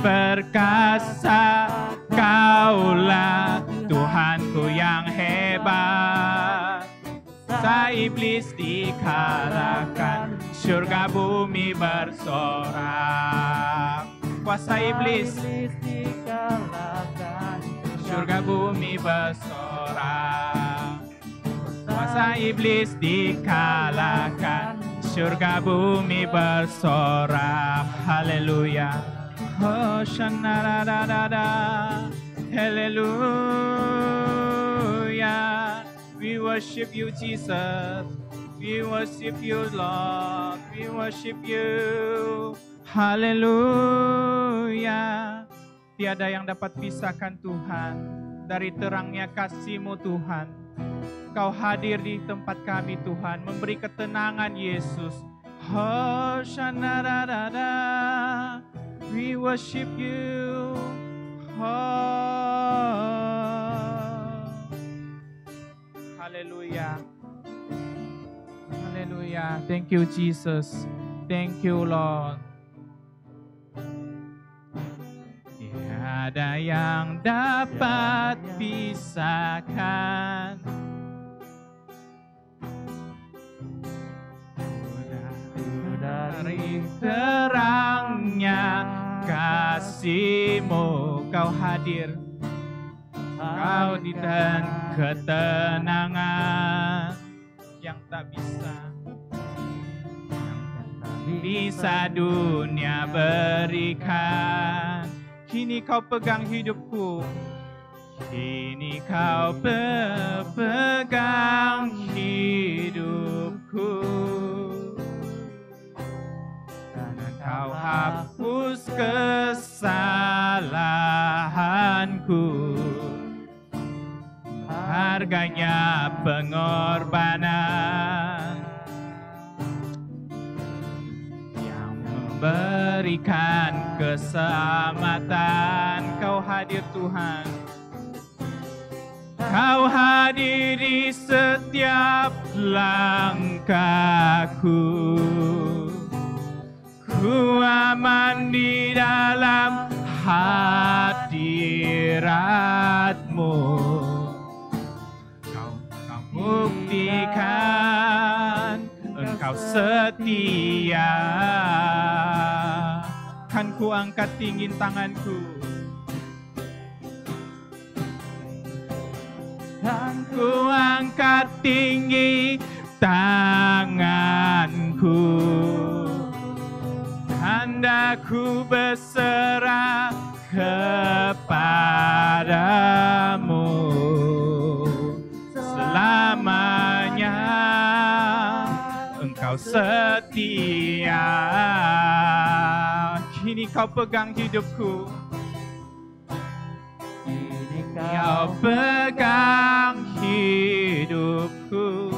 perkasa, Kaulah Tuhanku yang hebat. Kuasa iblis dikalahkan, surga bumi bersorak. Kuasa iblis dikalahkan, surga bumi bersorak. Kuasa iblis dikalahkan, surga bumi bersorak. Haleluya. Oh, shanarada. Haleluya. We worship you, Jesus. We worship you, Lord. We worship you. Haleluya. Tiada yang dapat pisahkan Tuhan dari terangnya kasih-Mu, Tuhan. Kau hadir di tempat kami, Tuhan, memberi ketenangan, Yesus. Hoshanarada, we worship you. Haleluya. Haleluya. Thank you, Jesus. Thank you, Lord. Tiada yang dapat pisahkan dari terangnya kasih-Mu. Kau hadir, Kau di dan ketenangan yang tak bisa dunia berikan. Kini Kau pegang hidupku, kini Kau pegang hidupku, dan Kau hapus kesalahanku. Harganya pengorbanan yang memberikan keselamatan. Kau hadir, Tuhan. Kau hadir di setiap langkahku. Ku aman di dalam hadirat-Mu. Kau buktikan Engkau setia. Kan ku angkat tinggi tanganku, kan ku angkat tinggi tanganku. Tandaku berserah kepadamu selamanya. Engkau setia. Kini Kau pegang hidupku, kini Kau pegang hidupku,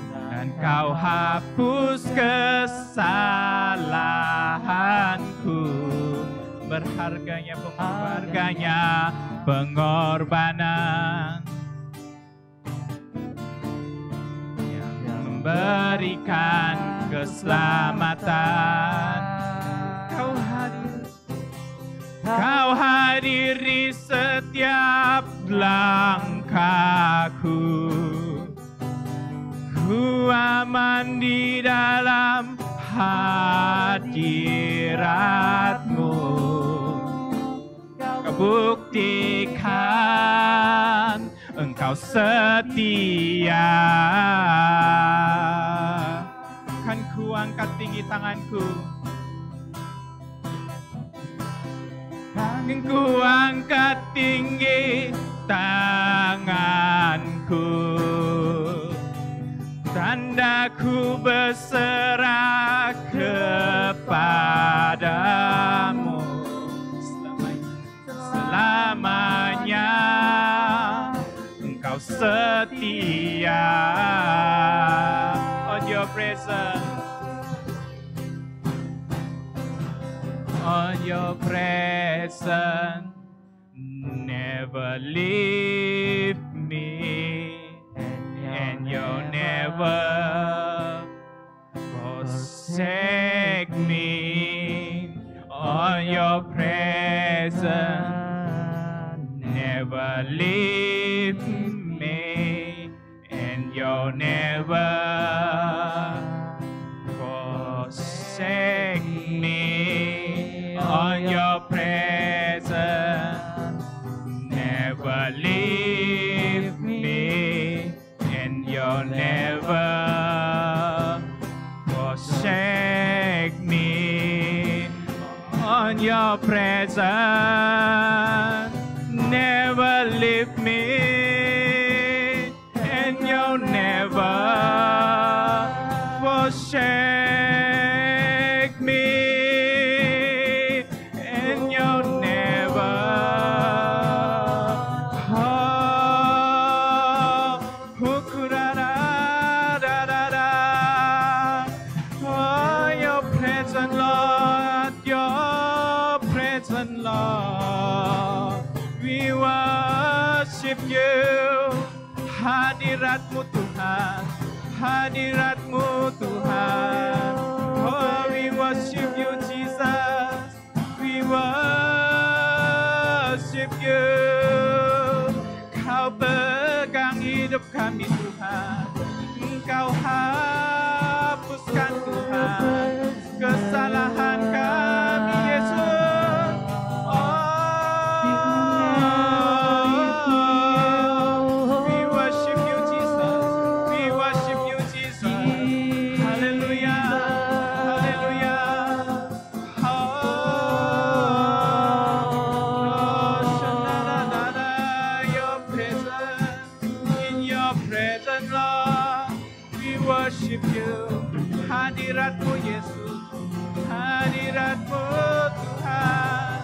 dan Kau hapus kesalahanku. Berharganya pengorbanan yang memberikan keselamatan. Kau hadir di setiap langkahku. Ku aman di dalam hadirat-Mu. Kau buktikan Engkau setia. Kan ku angkat tinggi tanganku, kan ku angkat tinggi tanganku. Tandaku berserah kepadamu selamanya. Engkau setia. On your presence, on your presence, never leave me, and you'll never forsake me. on your presence. Never leave me, and you'll never forsake me. On your presence, never leave me, and you'll never forsake me. On your presence, never leave me, and you'll never forsake me, and you'll never. Oh, oh, your presence, Lord, your presence, Lord. We worship you, hadirat-Mu Tuhan, hadirat-Mu Tuhan. Oh, we worship you, Jesus, we worship you. Kau pegang hidup kami, Tuhan. Engkau hapuskan, Tuhan, kesalahan kami, Yesus. Hadirat-Mu Yesus, hadirat-Mu Tuhan.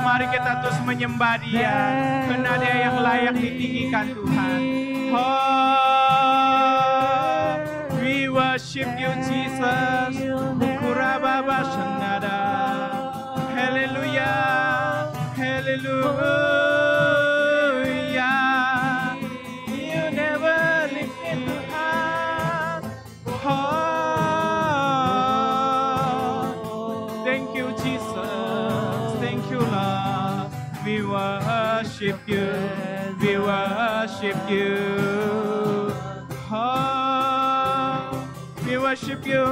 Mari kita terus menyembah Dia, karena Dia yang layak ditinggikan, Tuhan. Oh, we worship you, Jesus. Hallelujah, hallelujah. You never leave me, Tuhan. Oh, thank you, Jesus. Thank you, Lord. We worship you. We worship you. Oh, we worship you.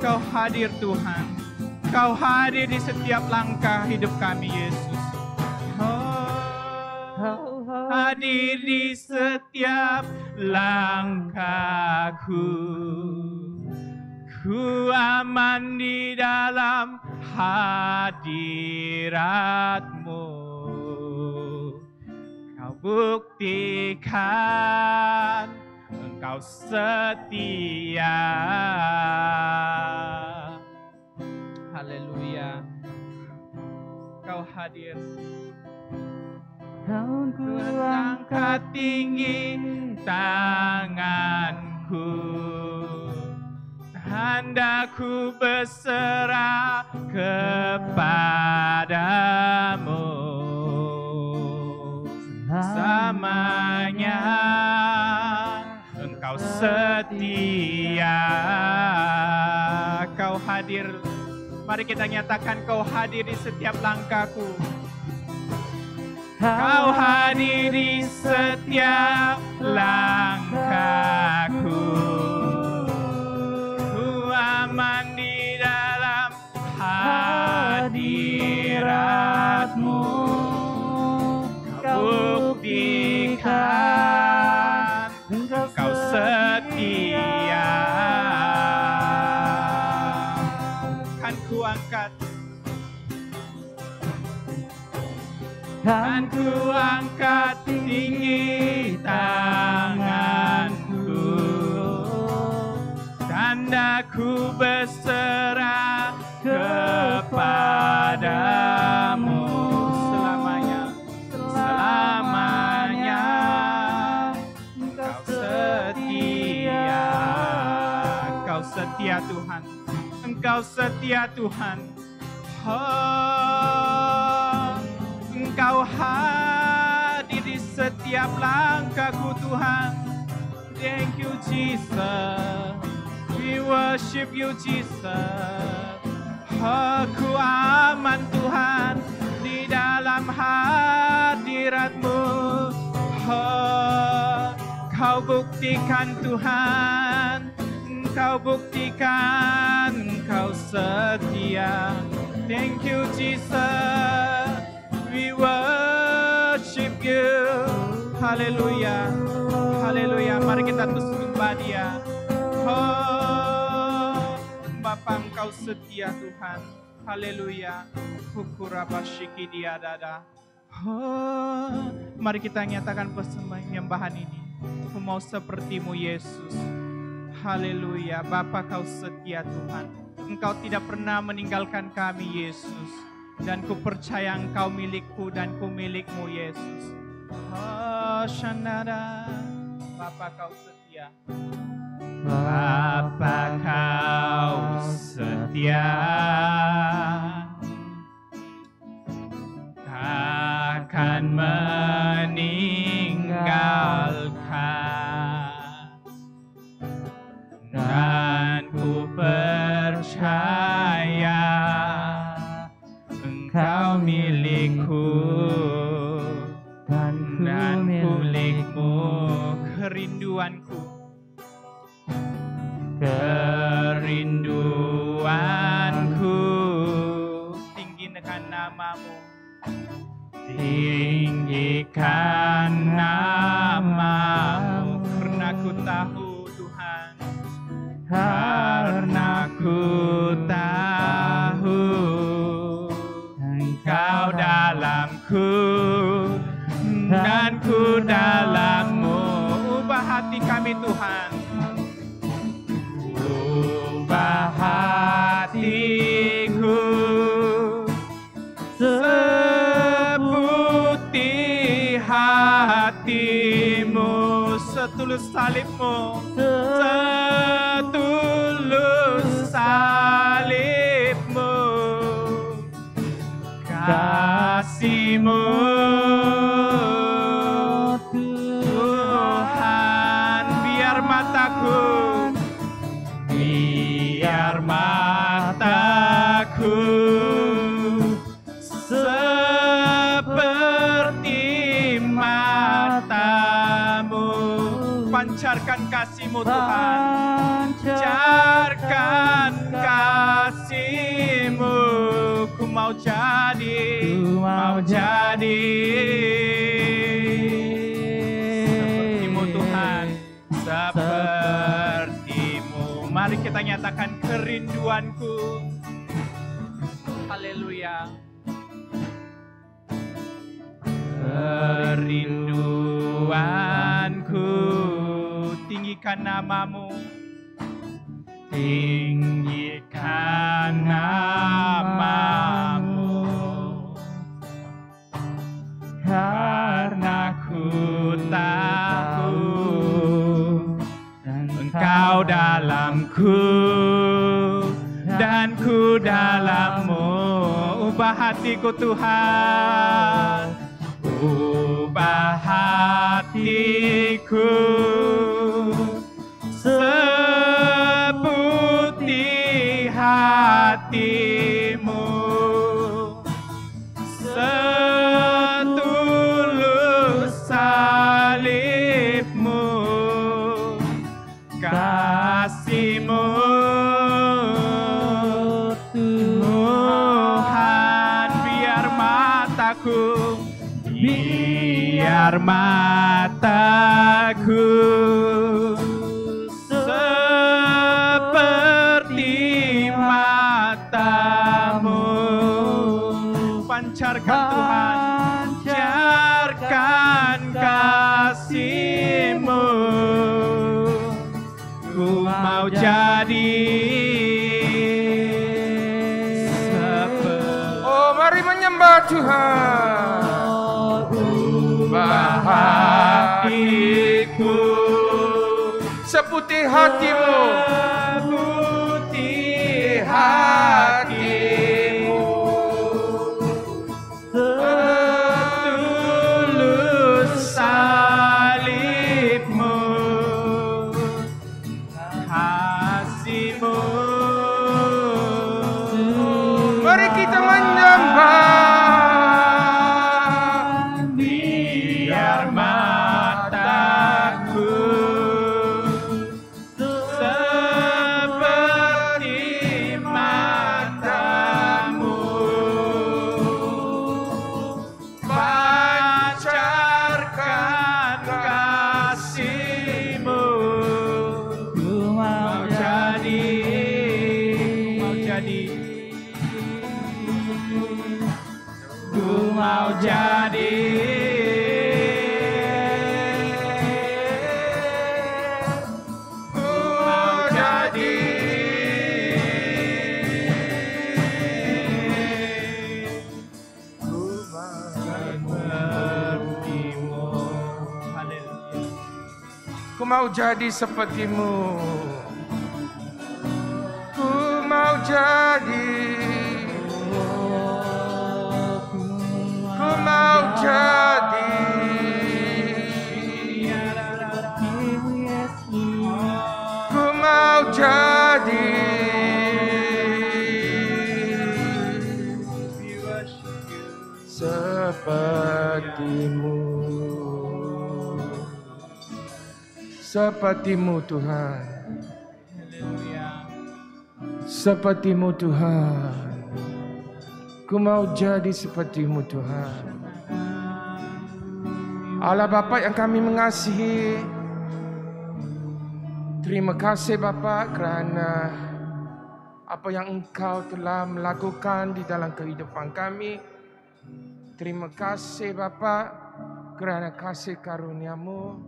Kau hadir, Tuhan. Kau hadir di setiap langkah hidup kami, Yesus. Oh, hadir di setiap langkahku. Ku aman di dalam hadirat-Mu. Kau buktikan Engkau setia. Haleluya. Kau hadir. Ku angkat tinggi tanganku, tandaku berserah kepadamu. Selamanya Engkau setia. Kau hadir. Mari kita nyatakan Kau hadir di setiap langkahku. Kau hadir di setiap langkahku. Ku aman di dalam hadirat-Mu. Kau buktikan Engkau setia. Ku angkat, kan ku angkat tinggi tanganku, tandaku berserah kepadamu. Selamanya, selamanya Engkau setia. Engkau setia, Tuhan. Engkau setia, Tuhan. Oh, Engkau Kau hadir di setiap langkahku Tuhan. Thank you Jesus. We worship you Jesus. Aku aman Tuhan di dalam hadirat-Mu. Kau buktikan Tuhan, Kau buktikan Kau setia. Thank you Jesus. We worship you. Haleluya. Haleluya. Mari kita terus sembah Dia. Bapa Engkau setia Tuhan. Haleluya. Hukurabashiki dia dada. Mari kita nyatakan penyembahan ini. Aku mau seperti-Mu Yesus. Haleluya. Bapa Kau setia Tuhan. Engkau tidak pernah meninggalkan kami Yesus. Dan ku percaya Engkau milikku dan ku milikmu Yesus. Shanada. Bapa Kau setia. Bapa Kau setia, takkan meninggalkan, dan ku percaya Engkau milikku dan ku milikmu. Kerinduanku, tinggikan nama-Mu, tinggikan nama-Mu, karena ku tahu Tuhan, karena ku tahu Engkau dalamku dan ku dalam-Mu. Ubah hati kami Tuhan, ubah hatiku seputih hati-Mu, setulus salib-Mu, setulus salib-Mu, kasih-Mu Tuhan. Biar mataku seperti mata-Mu. Pancarkan kasih-Mu Tuhan, pancarkan kasih-Mu. Ku mau jadi, seperti-Mu Tuhan, seperti-Mu. Mari kita nyatakan kerinduanku. Haleluya. Kerinduanku, tinggikan nama-Mu, tinggikan nama-Mu, karena ku tahu Engkau dalamku dan ku dalam-Mu. Ubah hatiku Tuhan, ubah hatiku seputih hati-Mu, setulus salib-Mu, kasih-Mu Tuhan. Biar mataku seperti mata-Mu. Pancarkan Tuhan, pancarkan kasih-Mu. Ku mau jadi mari menyembah Tuhan. Ubah hatiku seputih hati-Mu, seputih hati-Mu, setulus mau jadi. Ku mau jadi sepertimu. Ku mau jadi. Ku mau jadi. Ku mau jadi. Sepertimu. Sepertimu Tuhan. Sepertimu Tuhan. Ku mau jadi sepertimu Tuhan. Allah Bapa yang kami mengasihi, terima kasih Bapa kerana apa yang Engkau telah melakukan di dalam kehidupan kami. Terima kasih Bapa kerana kasih karunia-Mu,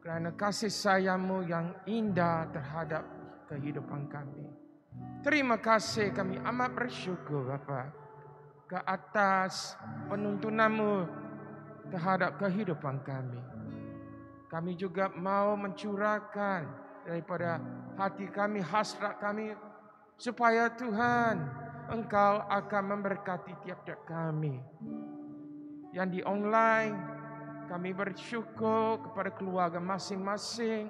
kerana kasih sayang-Mu yang indah terhadap kehidupan kami. Terima kasih, kami amat bersyukur Bapa ke atas penuntunan-Mu terhadap kehidupan kami. Kami juga mau mencurahkan daripada hati kami, hasrat kami, supaya Tuhan Engkau akan memberkati tiap-tiap kami. Yang di online, kami bersyukur kepada keluarga masing-masing,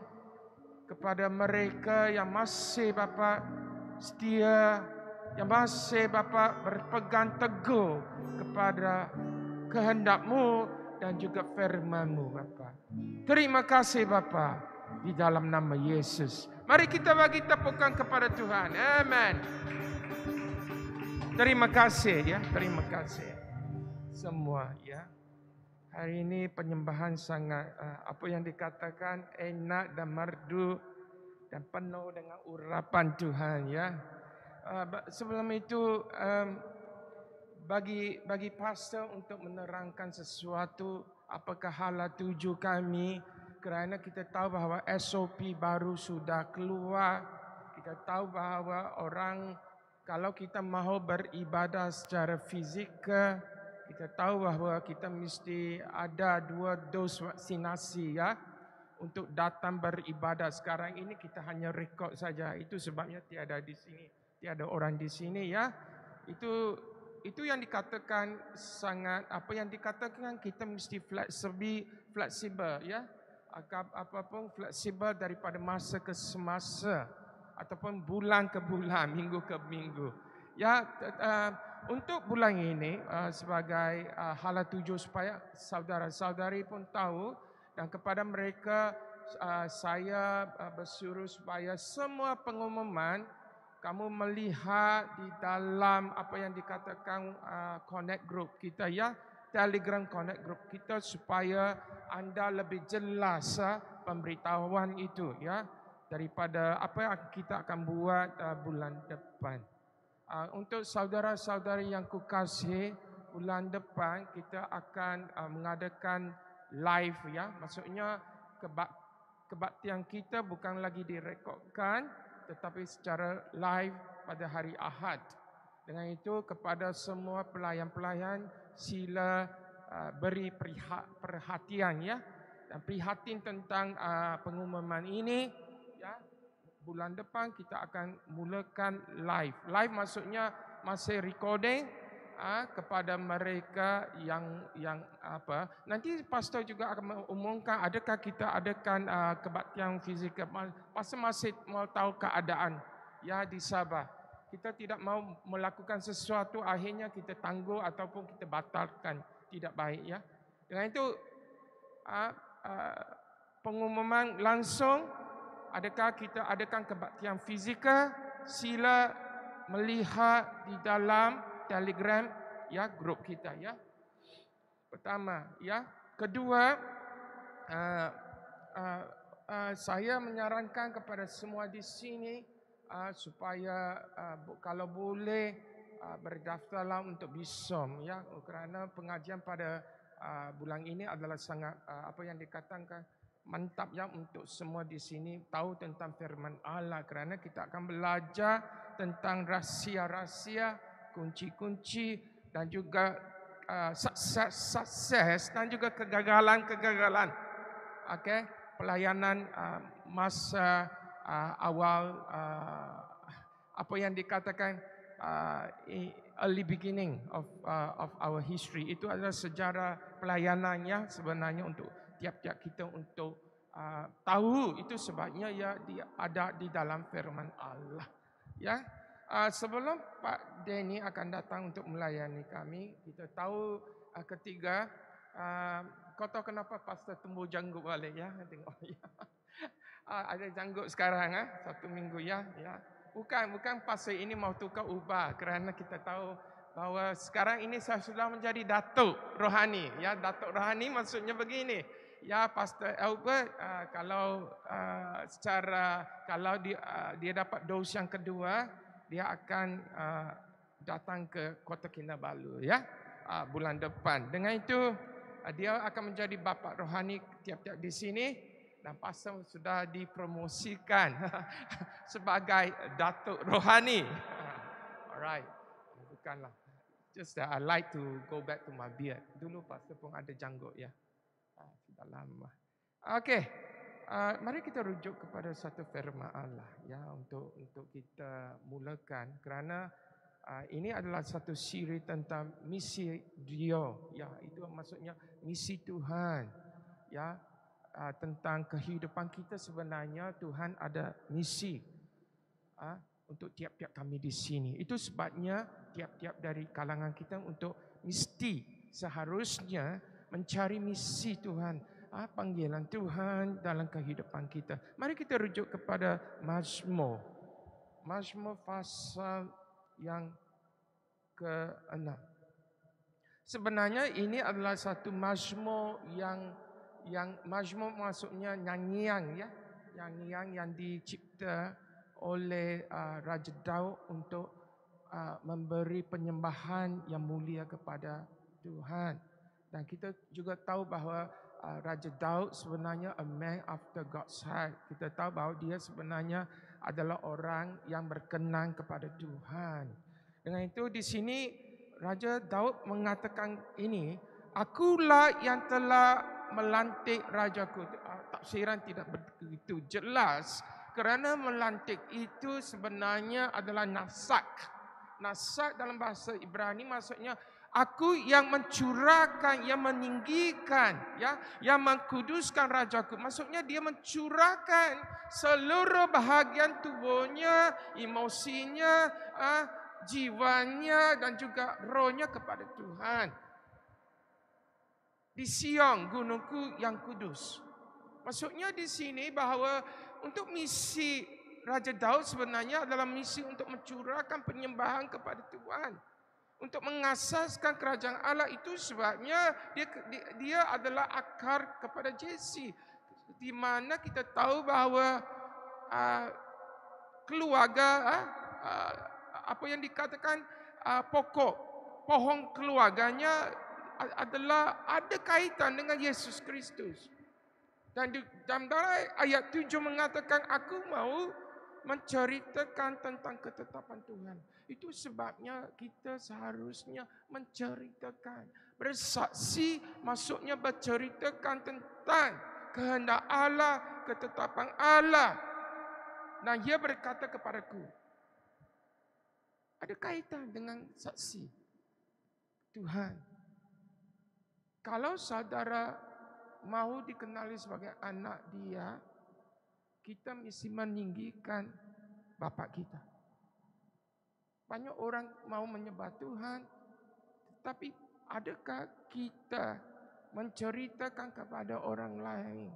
kepada mereka yang masih Bapa setia, yang masih Bapa berpegang teguh kepada kehendak-Mu dan juga firman-Mu Bapa. Terima kasih Bapa di dalam nama Yesus. Mari kita bagi tepukan kepada Tuhan. Amen. Terima kasih ya, terima kasih semua ya. Hari ini penyembahan sangat apa yang dikatakan enak dan merdu dan penuh dengan urapan Tuhan ya. Sebelum itu bagi pastor untuk menerangkan sesuatu apakah hala tuju kami, kerana kita tahu bahawa SOP baru sudah keluar. Kita tahu bahawa orang kalau kita mahu beribadah secara fizikal, kita tahu bahawa kita mesti ada 2 dos vaksinasi ya untuk datang beribadah. Sekarang ini kita hanya rekod saja. Itu sebabnya tiada di sini, tiada orang di sini ya. Itu yang dikatakan sangat, apa yang dikatakan kita mesti fleksibel ya. Apapun fleksibel daripada masa ke semasa ataupun bulan ke bulan, minggu ke minggu. Ya, untuk bulan ini sebagai hala tuju supaya saudara-saudari pun tahu, dan kepada mereka saya bersuruh supaya semua pengumuman kamu melihat di dalam apa yang dikatakan connect group kita ya, Telegram connect group kita, supaya anda lebih jelas pemberitahuan itu ya daripada apa yang kita akan buat bulan depan. Untuk saudara-saudari yang kukasihi, bulan depan kita akan mengadakan live ya. Maksudnya kebaktian kita bukan lagi direkodkan, tetapi secara live pada hari Ahad. Dengan itu kepada semua pelayan-pelayan sila beri perhatian ya, dan prihatin tentang pengumuman ini ya. Bulan depan kita akan mulakan live. Live maksudnya masih recording kepada mereka yang apa. Nanti pastor juga akan mengumumkan adakah kita adakan kebaktian fizikal. Pastor masih mau tahu keadaan ya di Sabah. Kita tidak mau melakukan sesuatu akhirnya kita tangguh ataupun kita batalkan, tidak baik ya. Dengan itu pengumuman langsung, adakah kita adakan kebaktian fizikal, sila melihat di dalam Telegram ya, grup kita ya. Pertama ya. Kedua, saya menyarankan kepada semua di sini supaya kalau boleh berdaftarlah untuk BISOM ya, kerana pengajian pada bulan ini adalah sangat apa yang dikatakan mantap ya untuk semua di sini tahu tentang firman Allah, kerana kita akan belajar tentang rahsia-rahsia, kunci-kunci dan juga sukses dan juga kegagalan-kegagalan. Okay, pelayanan masa awal apa yang dikatakan early beginning of our history, itu adalah sejarah pelayanannya sebenarnya untuk tiap-tiap kita untuk tahu. Itu sebabnya ya dia ada di dalam firman Allah ya. Sebelum Pak Denny akan datang untuk melayani kami, kita tahu ketiga kau tahu kenapa pastor tumbuh janggut balik ya? Tengok ya. Ada janggut sekarang 1 minggu ya. Bukan pastor ini mau tukar ubah, kerana kita tahu bahawa sekarang ini saya sudah menjadi datuk rohani ya. Datuk rohani maksudnya begini. Ya, Pastor Albert kalau dia dapat dos yang kedua, dia akan datang ke Kota Kinabalu ya bulan depan. Dengan itu dia akan menjadi bapa rohani tiap-tiap di sini, dan pastor sudah dipromosikan sebagai datuk rohani. Alright, bukanlah. Just I like to go back to my beard. Dulu pastor pun ada janggut ya. Sudah lama. Okey, mari kita rujuk kepada satu firman Allah ya untuk kita mulakan, kerana ini adalah satu siri tentang misi dia ya, itu maksudnya misi Tuhan ya. Tentang kehidupan kita sebenarnya Tuhan ada misi untuk tiap-tiap kami di sini. Itu sebabnya tiap-tiap dari kalangan kita untuk mesti seharusnya mencari misi Tuhan, panggilan Tuhan dalam kehidupan kita. Mari kita rujuk kepada Mazmur pasal yang ke-6. Sebenarnya ini adalah satu mazmur yang mazmur maksudnya nyanyian ya, nyanyian yang dicipta oleh Raja Daud untuk memberi penyembahan yang mulia kepada Tuhan. Dan kita juga tahu bahawa Raja Daud sebenarnya a man after God's heart. Kita tahu bahawa dia sebenarnya adalah orang yang berkenan kepada Tuhan. Dengan itu di sini Raja Daud mengatakan ini, akulah yang telah melantik rajaku. Tafsiran tidak begitu jelas, kerana melantik itu sebenarnya adalah nasak. Nasak dalam bahasa Ibrani maksudnya aku yang mencurahkan, yang meninggikan, ya, yang mengkuduskan rajaku. Maksudnya dia mencurahkan seluruh bahagian tubuhnya, emosinya, jiwanya dan juga rohnya kepada Tuhan. Di Sion, gunungku yang kudus. Maksudnya di sini bahawa untuk misi Raja Daud sebenarnya adalah misi untuk mencurahkan penyembahan kepada Tuhan, untuk mengasaskan kerajaan Allah. Itu sebabnya dia adalah akar kepada Jesse, di mana kita tahu bahawa keluarga apa yang dikatakan pokok pohon keluarganya adalah ada kaitan dengan Yesus Kristus. Dan dalam ayat 7 mengatakan aku mau menceritakan tentang ketetapan Tuhan. Itu sebabnya kita seharusnya menceritakan, bersaksi, maksudnya berceritakan tentang kehendak Allah, ketetapan Allah. Nah, dia berkata kepadaku, ada kaitan dengan saksi Tuhan. Kalau saudara mahu dikenali sebagai anak dia, kita mesti meninggikan bapa kita. Banyak orang mau menyembah Tuhan, tetapi adakah kita menceritakan kepada orang lain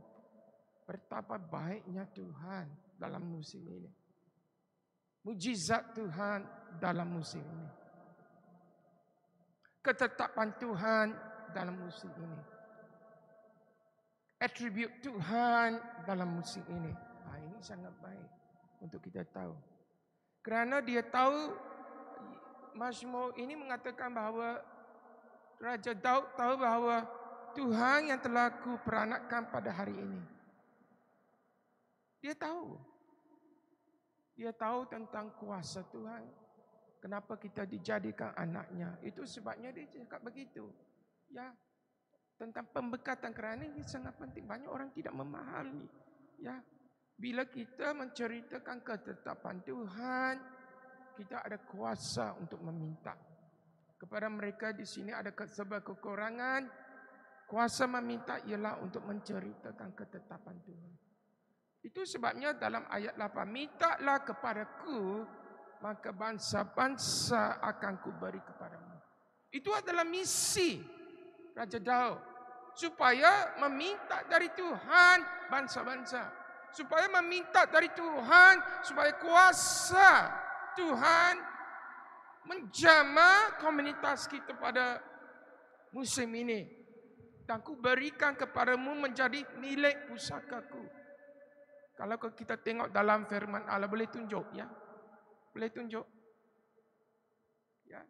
betapa baiknya Tuhan dalam musim ini, mujizat Tuhan dalam musim ini, ketetapan Tuhan dalam musim ini, atribut Tuhan dalam musim ini. Ini sangat baik untuk kita tahu. Kerana dia tahu Mazmur ini mengatakan bahawa Raja Daud tahu bahawa Tuhan yang telah kuperanakkan pada hari ini. Dia tahu. Dia tahu tentang kuasa Tuhan. Kenapa kita dijadikan anaknya. Itu sebabnya dia cakap begitu. Ya, tentang pembekatan, kerana ini sangat penting. Banyak orang tidak memahami. Ya, bila kita menceritakan ketetapan Tuhan, kita ada kuasa untuk meminta. Kepada mereka di sini ada sebab kekurangan, kuasa meminta ialah untuk menceritakan ketetapan Tuhan. Itu sebabnya dalam ayat 8, mintalah kepadaku, maka bangsa-bangsa akan kuberi kepadamu. Itu adalah misi Raja Daud, supaya meminta dari Tuhan bangsa-bangsa, supaya meminta dari Tuhan, supaya kuasa Tuhan menjamah komunitas kita pada musim ini. Dan ku berikan kepadamu menjadi milik pusakaku. Kalau kita tengok dalam firman Allah, boleh tunjuk ya? Boleh tunjuk? Ya.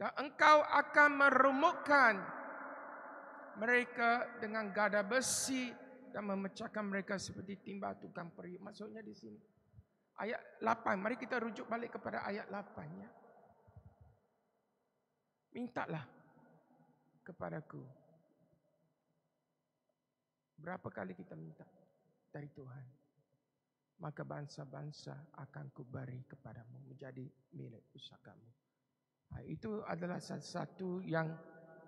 Dan engkau akan merumukkan mereka dengan gada besi dan memecahkan mereka seperti timba tukang periuk. Maksudnya di sini. Ayat 8, mari kita rujuk balik kepada ayat 8 ya. Mintalah kepadaku. Berapa kali kita minta dari Tuhan? Maka bangsa-bangsa akan kuberi kepadamu, menjadi milik pusakamu. Itu adalah satu yang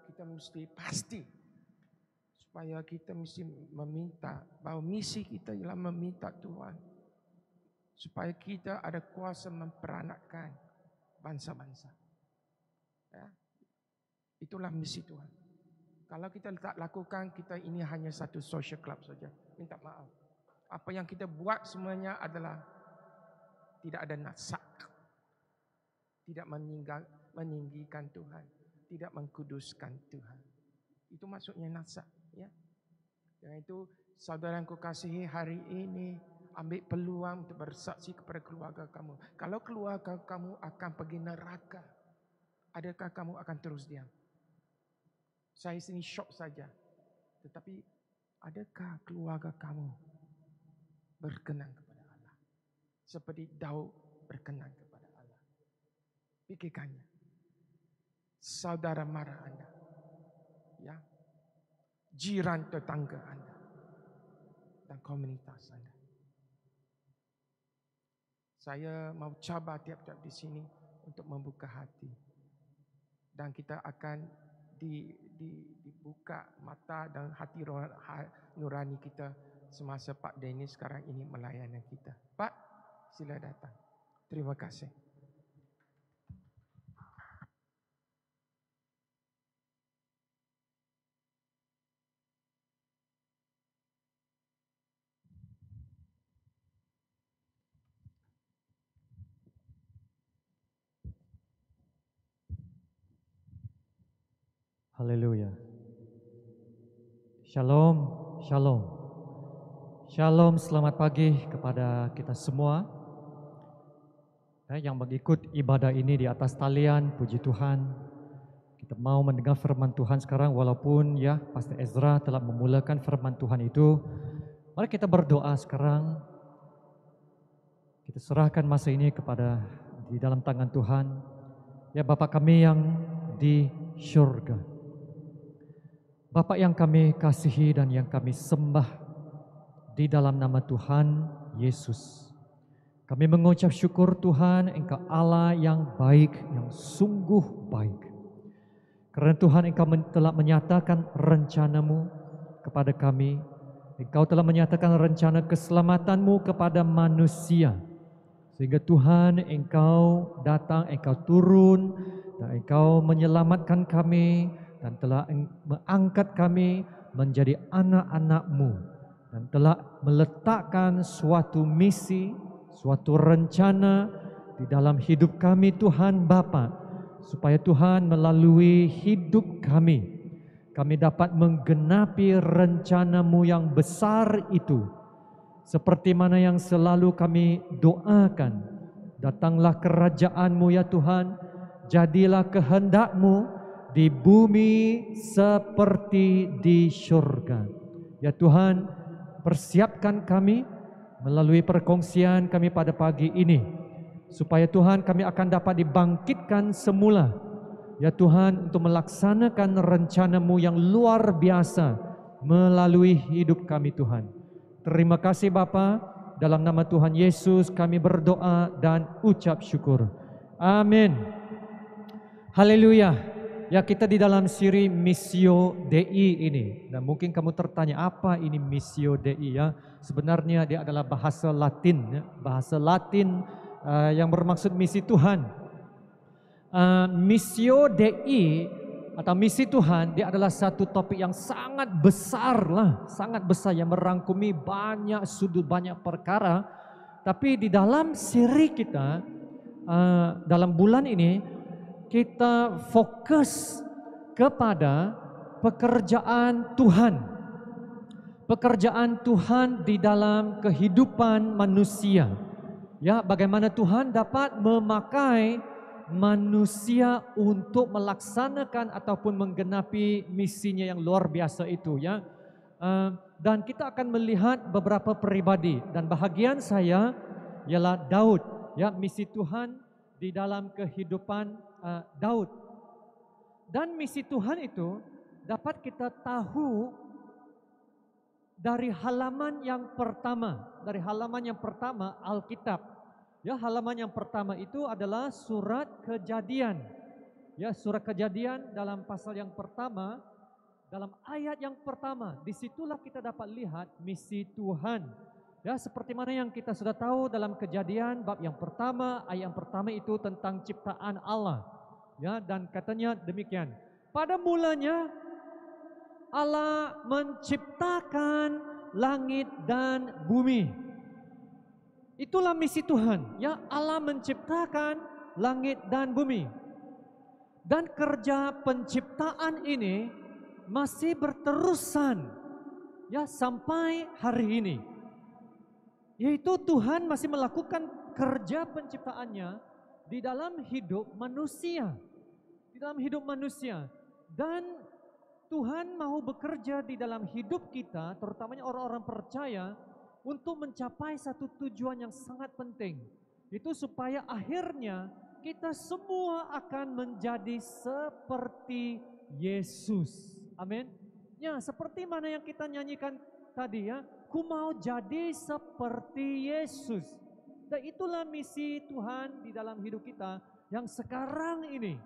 kita mesti pasti. Supaya kita mesti meminta, bahawa misi kita ialah meminta Tuhan. Supaya kita ada kuasa memperanakkan bangsa-bangsa. Ya. Itulah misi Tuhan. Kalau kita tak lakukan, kita ini hanya satu social club saja. Minta maaf. Apa yang kita buat semuanya adalah tidak ada nasak. Tidak meninggikan Tuhan. Tidak mengkuduskan Tuhan. Itu maksudnya nasak. Ya. Dengan itu, saudara yang kukasihi, hari ini ambil peluang untuk bersaksi kepada keluarga kamu. Kalau keluarga kamu akan pergi neraka, adakah kamu akan terus diam? Saya sini syok saja. Tetapi adakah keluarga kamu berkenan kepada Allah? Seperti Daud berkenan kepada Allah. Pikirkannya. Saudara mara Anda. Ya. Jiran tetangga Anda. Dan komunitas Anda. Saya mau cabar tiap-tiap di sini untuk membuka hati. Dan kita akan dibuka mata dan hati nurani kita semasa Pak Dennis sekarang ini melayani kita. Pak, sila datang. Terima kasih. Haleluya. Shalom, shalom. Shalom, selamat pagi kepada kita semua. Yang mengikut ibadah ini di atas talian, puji Tuhan. Kita mau mendengar firman Tuhan sekarang walaupun ya Pastor Ezra telah memulakan firman Tuhan itu. Mari kita berdoa sekarang. Kita serahkan masa ini kepada di dalam tangan Tuhan. Ya Bapa kami yang di syurga. Bapa yang kami kasihi dan yang kami sembah di dalam nama Tuhan Yesus. Kami mengucap syukur Tuhan, Engkau Allah yang baik, yang sungguh baik. Karena Tuhan Engkau telah menyatakan rencana-Mu kepada kami. Engkau telah menyatakan rencana keselamatan-Mu kepada manusia. Sehingga Tuhan Engkau datang, Engkau turun dan Engkau menyelamatkan kami. Dan telah mengangkat kami menjadi anak-anak-Mu. Dan telah meletakkan suatu misi, suatu rencana di dalam hidup kami Tuhan Bapa. Supaya Tuhan melalui hidup kami dapat menggenapi rencana-Mu yang besar itu. Seperti mana yang selalu kami doakan Datanglah kerajaan-Mu ya Tuhan, jadilah kehendak-Mu di bumi seperti di surga. Ya Tuhan, persiapkan kami melalui perkongsian kami pada pagi ini, supaya Tuhan kami akan dapat dibangkitkan semula, ya Tuhan, untuk melaksanakan rencana-Mu yang luar biasa melalui hidup kami Tuhan. Terima kasih Bapa, dalam nama Tuhan Yesus kami berdoa dan ucap syukur. Amin. Haleluya. Ya, kita di dalam siri Missio Dei ini. Dan mungkin kamu tertanya, apa ini Missio Dei ya? Sebenarnya dia adalah bahasa Latin ya. Bahasa Latin yang bermaksud misi Tuhan. Missio Dei atau misi Tuhan, dia adalah satu topik yang sangat besar lah, sangat besar yang merangkumi banyak sudut, banyak perkara. Tapi di dalam siri kita dalam bulan ini kita fokus kepada pekerjaan Tuhan. Pekerjaan Tuhan di dalam kehidupan manusia. Ya, bagaimana Tuhan dapat memakai manusia untuk melaksanakan ataupun menggenapi misinya yang luar biasa itu ya. Dan kita akan melihat beberapa pribadi, dan bahagian saya ialah Daud ya, misi Tuhan di dalam kehidupan Daud. Dan misi Tuhan itu dapat kita tahu dari halaman yang pertama, Alkitab. Ya, halaman yang pertama itu adalah surat Kejadian. Ya, surat Kejadian dalam pasal yang pertama, dalam ayat yang pertama, disitulah kita dapat lihat misi Tuhan. Ya, seperti mana yang kita sudah tahu dalam Kejadian bab yang pertama, ayat yang pertama itu tentang ciptaan Allah. Ya, dan katanya demikian. Pada mulanya Allah menciptakan langit dan bumi. Itulah misi Tuhan, ya, Allah menciptakan langit dan bumi. Dan kerja penciptaan ini masih berterusan ya sampai hari ini. Yaitu Tuhan masih melakukan kerja penciptaannya di dalam hidup manusia. Di dalam hidup manusia. Dan Tuhan mau bekerja di dalam hidup kita, terutamanya orang-orang percaya, untuk mencapai satu tujuan yang sangat penting. Itu supaya akhirnya kita semua akan menjadi seperti Yesus. Amin. Ya, seperti mana yang kita nyanyikan tadi ya, ku mau jadi seperti Yesus. Dan itulah misi Tuhan di dalam hidup kita yang sekarang ini.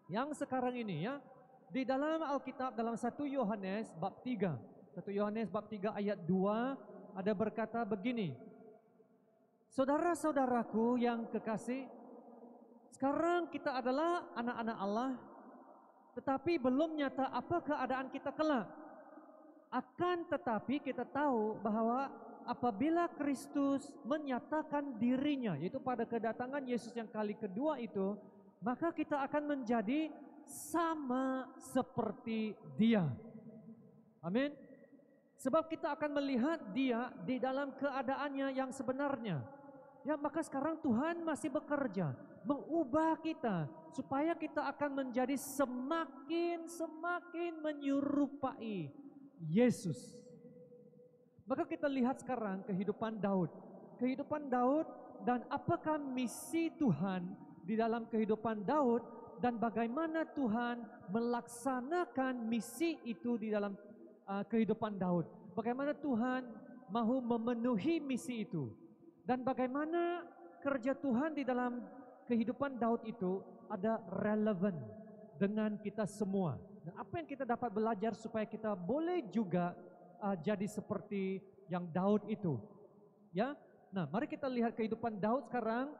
Yang sekarang ini ya. Di dalam Alkitab dalam 1 Yohanes bab 3. 1 Yohanes bab 3 ayat 2 ada berkata begini. Saudara-saudaraku yang kekasih, sekarang kita adalah anak-anak Allah, tetapi belum nyata apa keadaan kita kelak. Akan tetapi kita tahu bahwa apabila Kristus menyatakan dirinya, yaitu pada kedatangan Yesus yang kali kedua itu, maka kita akan menjadi sama seperti Dia. Amin. Sebab kita akan melihat Dia di dalam keadaannya yang sebenarnya. Ya, maka sekarang Tuhan masih bekerja mengubah kita supaya kita akan menjadi semakin menyerupai Yesus. Maka kita lihat sekarang kehidupan Daud. Kehidupan Daud dan apakah misi Tuhan di dalam kehidupan Daud dan bagaimana Tuhan melaksanakan misi itu di dalam kehidupan Daud. Bagaimana Tuhan mahu memenuhi misi itu. Dan bagaimana kerja Tuhan di dalam kehidupan Daud itu ada relevan dengan kita semua. Dan apa yang kita dapat belajar supaya kita boleh juga jadi seperti yang Daud itu. Ya. Nah, mari kita lihat kehidupan Daud sekarang.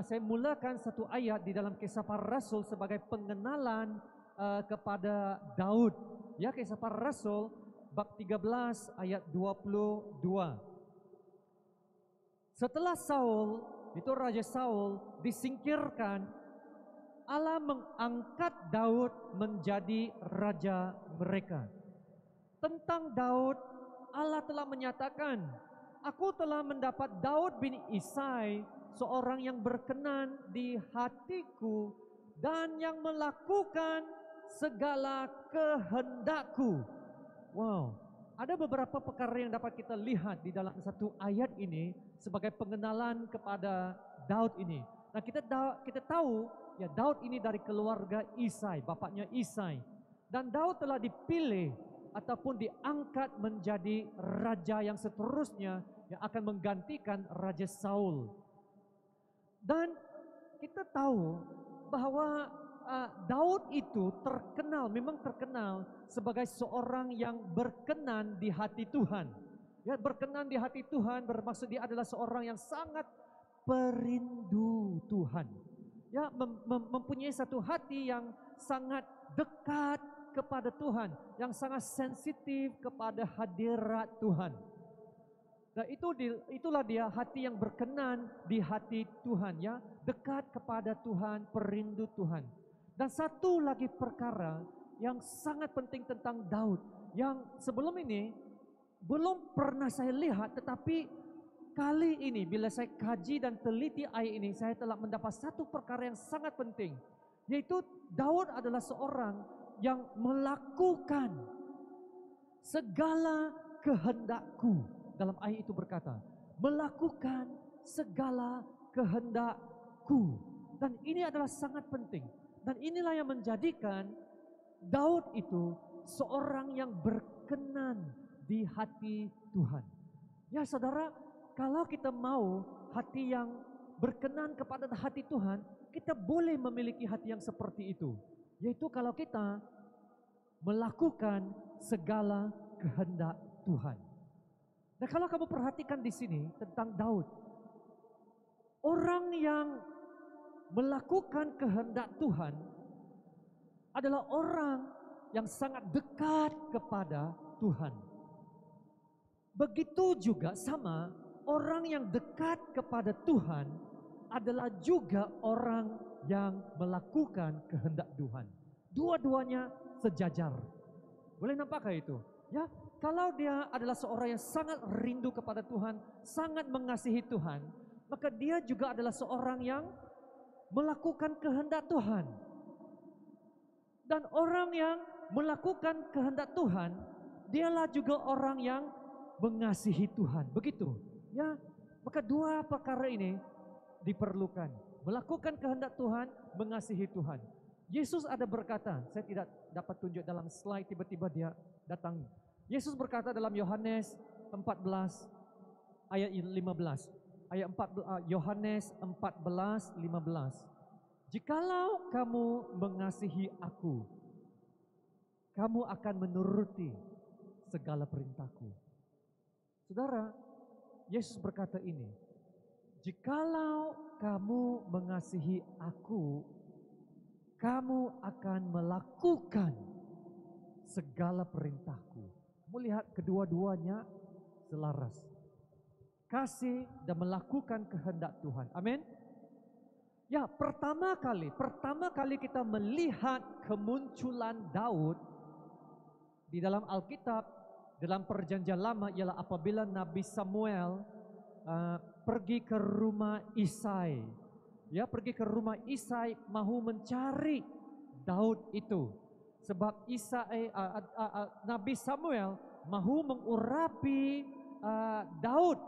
Saya mulakan satu ayat di dalam Kisah Para Rasul sebagai pengenalan kepada Daud. Ya, Kisah Para Rasul bab 13 ayat 22. Setelah Saul, itu Raja Saul disingkirkan, Allah mengangkat Daud menjadi raja mereka. Tentang Daud, Allah telah menyatakan, aku telah mendapat Daud bin Isai seorang yang berkenan di hatiku dan yang melakukan segala kehendakku. Wow, ada beberapa perkara yang dapat kita lihat di dalam satu ayat ini sebagai pengenalan kepada Daud ini. Nah, kita tahu ya Daud ini dari keluarga Isai, bapaknya Isai. Dan Daud telah dipilih ataupun diangkat menjadi raja yang seterusnya yang akan menggantikan Raja Saul. Dan kita tahu bahwa Daud itu memang terkenal sebagai seorang yang berkenan di hati Tuhan. Ya, berkenan di hati Tuhan bermaksud dia adalah seorang yang sangat perindu Tuhan. Ya, mempunyai satu hati yang sangat dekat kepada Tuhan, yang sangat sensitif kepada hadirat Tuhan. Dan itulah dia hati yang berkenan di hati Tuhan, ya, dekat kepada Tuhan, perindu Tuhan. Dan satu lagi perkara yang sangat penting tentang Daud, yang sebelum ini belum pernah saya lihat, tetapi kali ini bila saya kaji dan teliti ayat ini, saya telah mendapat satu perkara yang sangat penting, yaitu Daud adalah seorang yang melakukan segala kehendakku. Dalam ayat itu berkata, melakukan segala kehendakku. Dan ini adalah sangat penting. Dan inilah yang menjadikan Daud itu seorang yang berkenan di hati Tuhan. Ya saudara, kalau kita mau hati yang berkenan kepada hati Tuhan, kita boleh memiliki hati yang seperti itu. Yaitu kalau kita melakukan segala kehendak Tuhan. Dan kalau kamu perhatikan di sini tentang Daud, orang yang melakukan kehendak Tuhan adalah orang yang sangat dekat kepada Tuhan. Begitu juga sama orang yang dekat kepada Tuhan adalah juga orang yang melakukan kehendak Tuhan. Dua-duanya sejajar. Boleh nampakkah itu? Ya, kalau dia adalah seorang yang sangat rindu kepada Tuhan, sangat mengasihi Tuhan, maka dia juga adalah seorang yang melakukan kehendak Tuhan. Dan orang yang melakukan kehendak Tuhan, dialah juga orang yang mengasihi Tuhan. Begitu. Ya, maka dua perkara ini diperlukan. Melakukan kehendak Tuhan, mengasihi Tuhan. Yesus ada berkata, saya tidak dapat tunjuk dalam slide, tiba-tiba dia datang. Yesus berkata dalam Yohanes 14 ayat 15. Yohanes 14:15. Jikalau kamu mengasihi aku, kamu akan menuruti segala perintahku. Saudara, Yesus berkata ini, jikalau kamu mengasihi aku, kamu akan melakukan segala perintahku. Kamu lihat kedua-duanya selaras. Kasih dan melakukan kehendak Tuhan. Amin. Ya, pertama kali kita melihat kemunculan Daud di dalam Alkitab, dalam Perjanjian Lama ialah apabila Nabi Samuel pergi ke rumah Isai. Ya, pergi ke rumah Isai mahu mencari Daud itu. Sebab Nabi Samuel mahu mengurapi Daud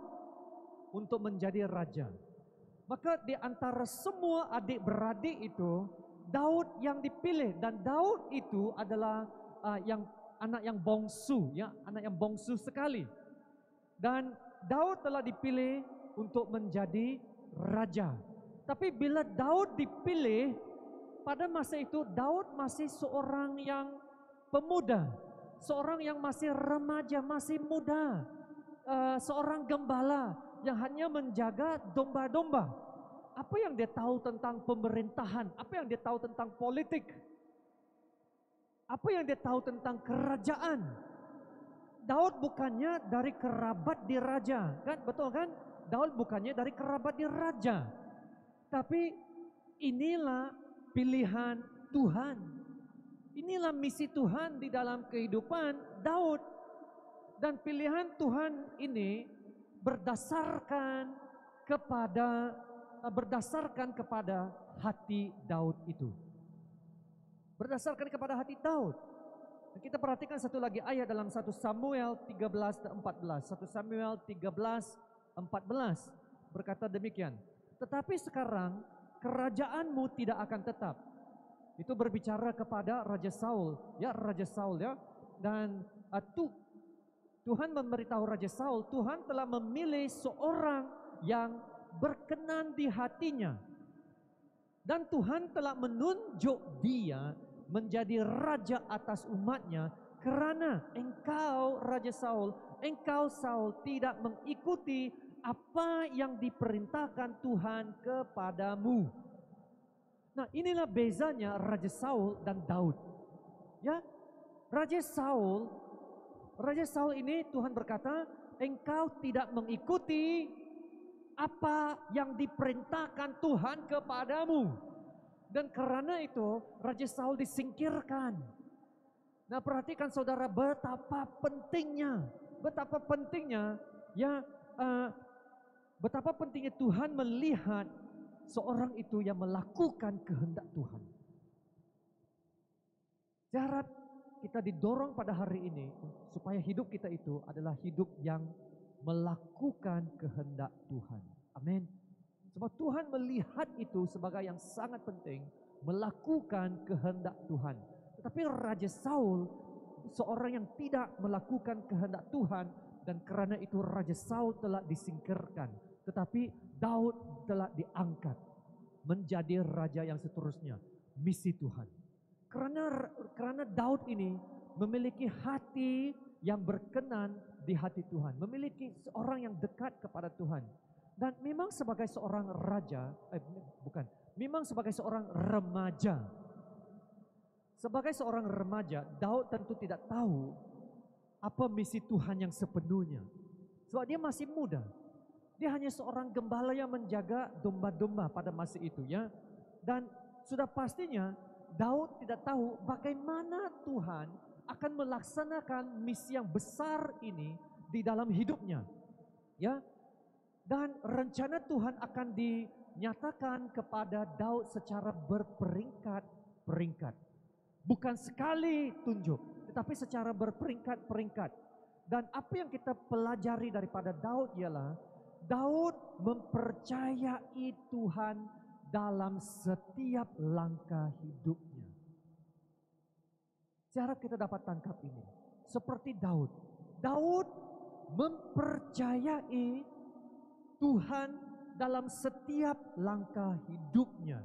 untuk menjadi raja. Maka di antara semua adik-beradik itu, Daud yang dipilih, dan Daud itu adalah anak yang bongsu, ya, anak yang bongsu sekali. Dan Daud telah dipilih untuk menjadi raja. Tapi bila Daud dipilih, pada masa itu Daud masih seorang yang pemuda, seorang yang masih remaja, masih muda, seorang gembala yang hanya menjaga domba-domba. Apa yang dia tahu tentang pemerintahan? Apa yang dia tahu tentang politik? Apa yang dia tahu tentang kerajaan? Daud bukannya dari kerabat diraja, kan? Betul kan? Daud bukannya dari kerabat diraja. Tapi inilah pilihan Tuhan. Inilah misi Tuhan di dalam kehidupan Daud. Dan pilihan Tuhan ini berdasarkan kepada berdasarkan kepada hati Daud itu. Berdasarkan kepada hati Daud. Kita perhatikan satu lagi ayat dalam 1 Samuel 13 dan 14. 1 Samuel 13, 14 berkata demikian. Tetapi sekarang kerajaanmu tidak akan tetap. Itu berbicara kepada Raja Saul, ya, Raja Saul, ya. Dan Tuhan memberitahu Raja Saul, Tuhan telah memilih seorang yang berkenan di hatinya. Dan Tuhan telah menunjuk dia menjadi raja atas umatnya, karena engkau, Raja Saul, engkau Saul tidak mengikuti apa yang diperintahkan Tuhan kepadamu. Nah, inilah bezanya Raja Saul dan Daud. Ya, Raja Saul ini Tuhan berkata, engkau tidak mengikuti apa yang diperintahkan Tuhan kepadamu. Dan karena itu Raja Saul disingkirkan. Nah, perhatikan saudara betapa pentingnya ya, betapa pentingnya Tuhan melihat seorang itu yang melakukan kehendak Tuhan. Saya harap kita didorong pada hari ini supaya hidup kita itu adalah hidup yang melakukan kehendak Tuhan. Amin. Sebab Tuhan melihat itu sebagai yang sangat penting, melakukan kehendak Tuhan. Tetapi Raja Saul seorang yang tidak melakukan kehendak Tuhan, dan karena itu Raja Saul telah disingkirkan. Tetapi Daud telah diangkat menjadi raja yang seterusnya, misi Tuhan. Karena Daud ini memiliki hati yang berkenan di hati Tuhan, memiliki seorang yang dekat kepada Tuhan. Dan memang sebagai seorang raja, memang sebagai seorang remaja. Sebagai seorang remaja, Daud tentu tidak tahu apa misi Tuhan yang sepenuhnya. Sebab dia masih muda. Dia hanya seorang gembala yang menjaga domba-domba pada masa itu, ya. Dan sudah pastinya Daud tidak tahu bagaimana Tuhan akan melaksanakan misi yang besar ini di dalam hidupnya. Ya. Dan rencana Tuhan akan dinyatakan kepada Daud secara berperingkat-peringkat. Bukan sekali tunjuk, tetapi secara berperingkat-peringkat. Dan apa yang kita pelajari daripada Daud ialah Daud mempercayai Tuhan dalam setiap langkah hidupnya. Saya harap kita dapat tangkap ini. Seperti Daud. Daud mempercayai Tuhan dalam setiap langkah hidupnya.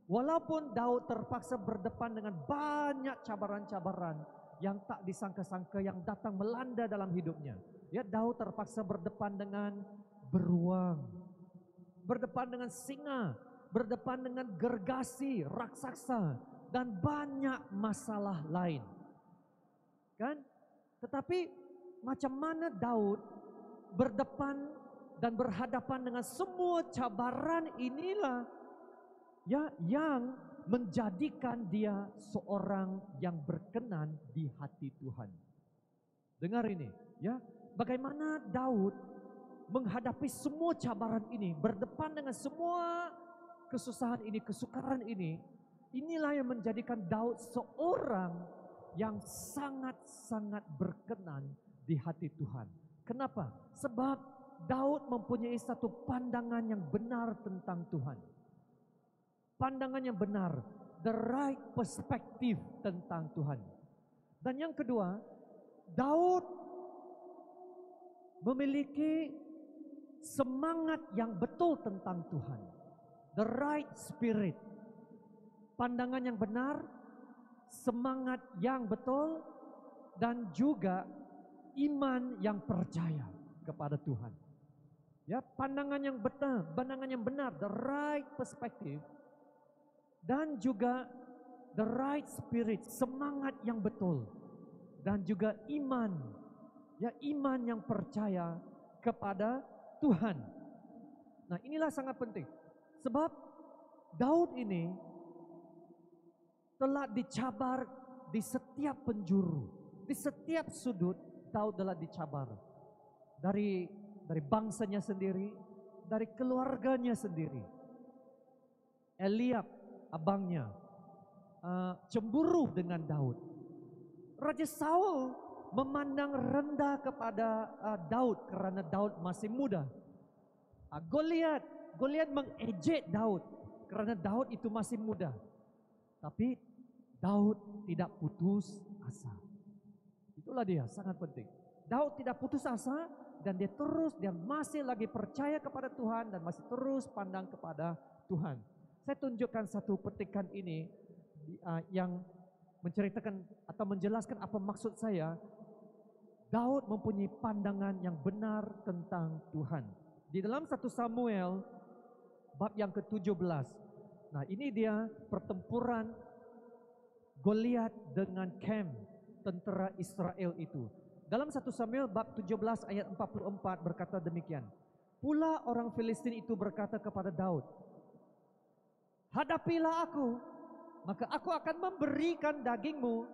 Walaupun Daud terpaksa berdepan dengan banyak cabaran-cabaran yang tak disangka-sangka yang datang melanda dalam hidupnya. Ya, Daud terpaksa berdepan dengan beruang, berdepan dengan singa, berdepan dengan gergasi, raksasa, dan banyak masalah lain. Kan? Tetapi macam mana Daud berdepan dan berhadapan dengan semua cabaran inilah ya yang menjadikan dia seorang yang berkenan di hati Tuhan. Dengar ini, ya. Bagaimana Daud menghadapi semua cabaran ini, berdepan dengan semua kesusahan ini, kesukaran ini. Inilah yang menjadikan Daud seorang yang sangat-sangat berkenan di hati Tuhan. Kenapa? Sebab Daud mempunyai satu pandangan yang benar tentang Tuhan. Pandangan yang benar, the right perspective tentang Tuhan. Dan yang kedua, Daud memiliki semangat yang betul tentang Tuhan. The right spirit. Pandangan yang benar, semangat yang betul, dan juga iman yang percaya kepada Tuhan. Ya, pandangan yang benar, the right perspective, dan juga the right spirit, semangat yang betul, dan juga iman, ya, iman yang percaya kepada Tuhan. Nah, inilah sangat penting, sebab Daud ini telah dicabar di setiap penjuru, di setiap sudut. Daud telah dicabar dari bangsanya sendiri, dari keluarganya sendiri. Eliab, abangnya, cemburu dengan Daud. Raja Saul memandang rendah kepada Daud karena Daud masih muda. Goliat mengejek Daud karena Daud itu masih muda. Tapi Daud tidak putus asa. Itulah dia, sangat penting. Daud tidak putus asa dan dia masih lagi percaya kepada Tuhan dan masih terus pandang kepada Tuhan. Saya tunjukkan satu petikan ini yang menceritakan atau menjelaskan apa maksud saya. Daud mempunyai pandangan yang benar tentang Tuhan. Di dalam 1 Samuel bab yang ke-17. Nah, ini dia pertempuran Goliat dengan camp tentara Israel itu. Dalam 1 Samuel bab 17 ayat 44 berkata demikian. Pula orang Filistin itu berkata kepada Daud, hadapilah aku, maka aku akan memberikan dagingmu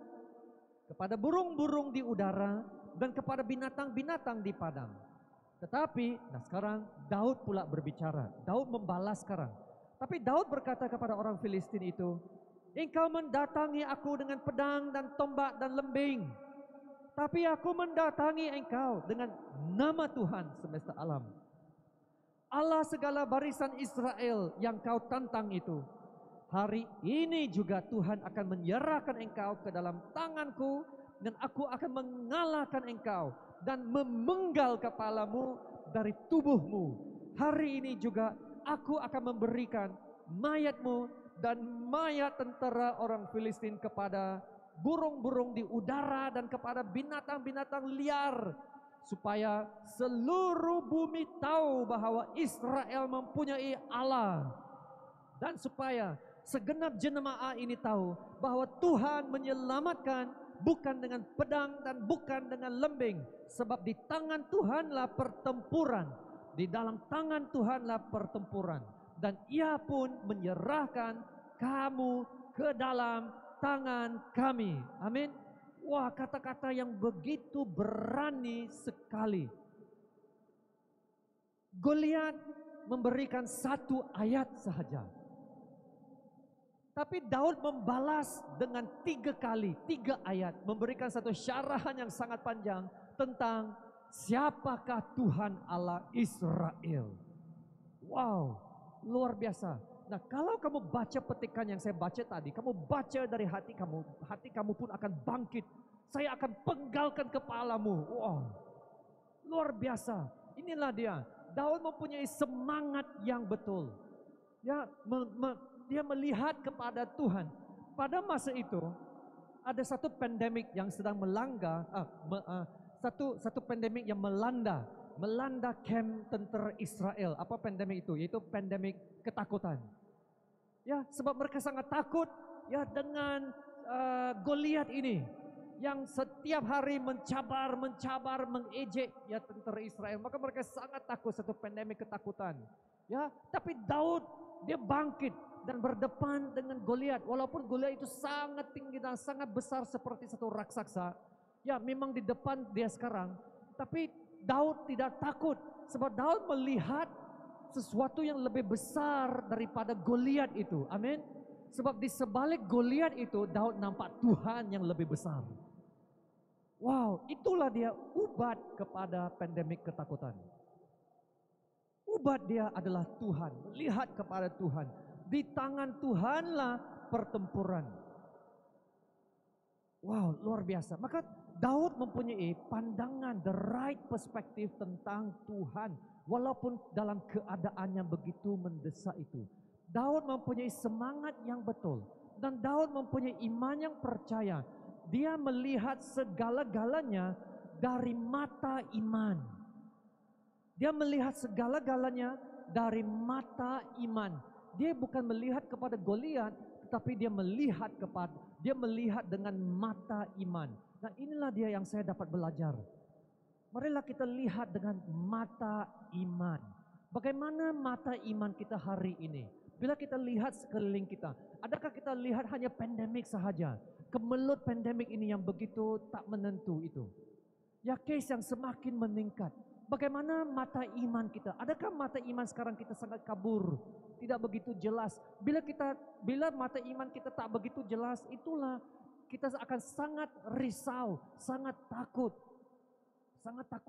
kepada burung-burung di udara dan kepada binatang-binatang di padang. Tetapi, sekarang Daud pula berbicara. Daud membalas sekarang. Tapi Daud berkata kepada orang Filistin itu, engkau mendatangi aku dengan pedang dan tombak dan lembing. Tapi aku mendatangi engkau dengan nama Tuhan semesta alam, Allah segala barisan Israel yang kau tantang itu. Hari ini juga Tuhan akan menyerahkan engkau ke dalam tanganku, dan aku akan mengalahkan engkau dan memenggal kepalamu dari tubuhmu. Hari ini juga aku akan memberikan mayatmu dan mayat tentara orang Filistin kepada burung-burung di udara dan kepada binatang-binatang liar, supaya seluruh bumi tahu bahwa Israel mempunyai Allah, dan supaya segenap jemaah ini tahu bahwa Tuhan menyelamatkan bukan dengan pedang dan bukan dengan lembing, sebab di tangan Tuhanlah pertempuran, di dalam tangan Tuhanlah pertempuran, dan Ia pun menyerahkan kamu ke dalam tangan kami. Amin. Wah, kata-kata yang begitu berani sekali. Goliat memberikan satu ayat sahaja, tapi Daud membalas dengan 3 ayat, memberikan satu syarahan yang sangat panjang tentang siapakah Tuhan Allah Israel. Wow, luar biasa. Nah, kalau kamu baca petikan yang saya baca tadi, kamu baca dari hati kamu pun akan bangkit. Saya akan penggalkan kepalamu. Wow, luar biasa. Inilah dia. Daud mempunyai semangat yang betul. Ya, dia melihat kepada Tuhan. Pada masa itu ada satu pandemik yang sedang satu pandemik yang melanda camp tentara Israel. Apa pandemik itu? Yaitu pandemik ketakutan. Ya, sebab mereka sangat takut ya dengan Goliat ini yang setiap hari mencabar, mengejek ya tentara Israel. Maka mereka sangat takut, satu pandemik ketakutan. Ya, tapi Daud dia bangkit dan berdepan dengan Goliat. Walaupun Goliat itu sangat tinggi dan sangat besar seperti satu raksasa. Ya, memang di depan dia sekarang. Tapi Daud tidak takut, sebab Daud melihat sesuatu yang lebih besar daripada Goliat itu. Amin. Sebab di sebalik Goliat itu Daud nampak Tuhan yang lebih besar. Wow, itulah dia ubat kepada pandemik ketakutan. Ubat dia adalah Tuhan, melihat kepada Tuhan. Di tangan Tuhanlah pertempuran. Wow, luar biasa. Maka Daud mempunyai pandangan, the right perspektif tentang Tuhan. Walaupun dalam keadaan yang begitu mendesak itu. Daud mempunyai semangat yang betul. Dan Daud mempunyai iman yang percaya. Dia melihat segala-galanya dari mata iman. Dia melihat segala-galanya dari mata iman. Dia bukan melihat kepada Goliat, tetapi dia melihat dengan mata iman. Nah, inilah dia yang saya dapat belajar. Marilah kita lihat dengan mata iman. Bagaimana mata iman kita hari ini? Bila kita lihat sekeliling kita, adakah kita lihat hanya pandemik sahaja? Kemelut pandemik ini yang begitu tak menentu itu. Ya, case yang semakin meningkat. Bagaimana mata iman kita? Adakah mata iman sekarang kita sangat kabur, tidak begitu jelas? Bila mata iman kita tak begitu jelas, itulah kita akan sangat risau, sangat takut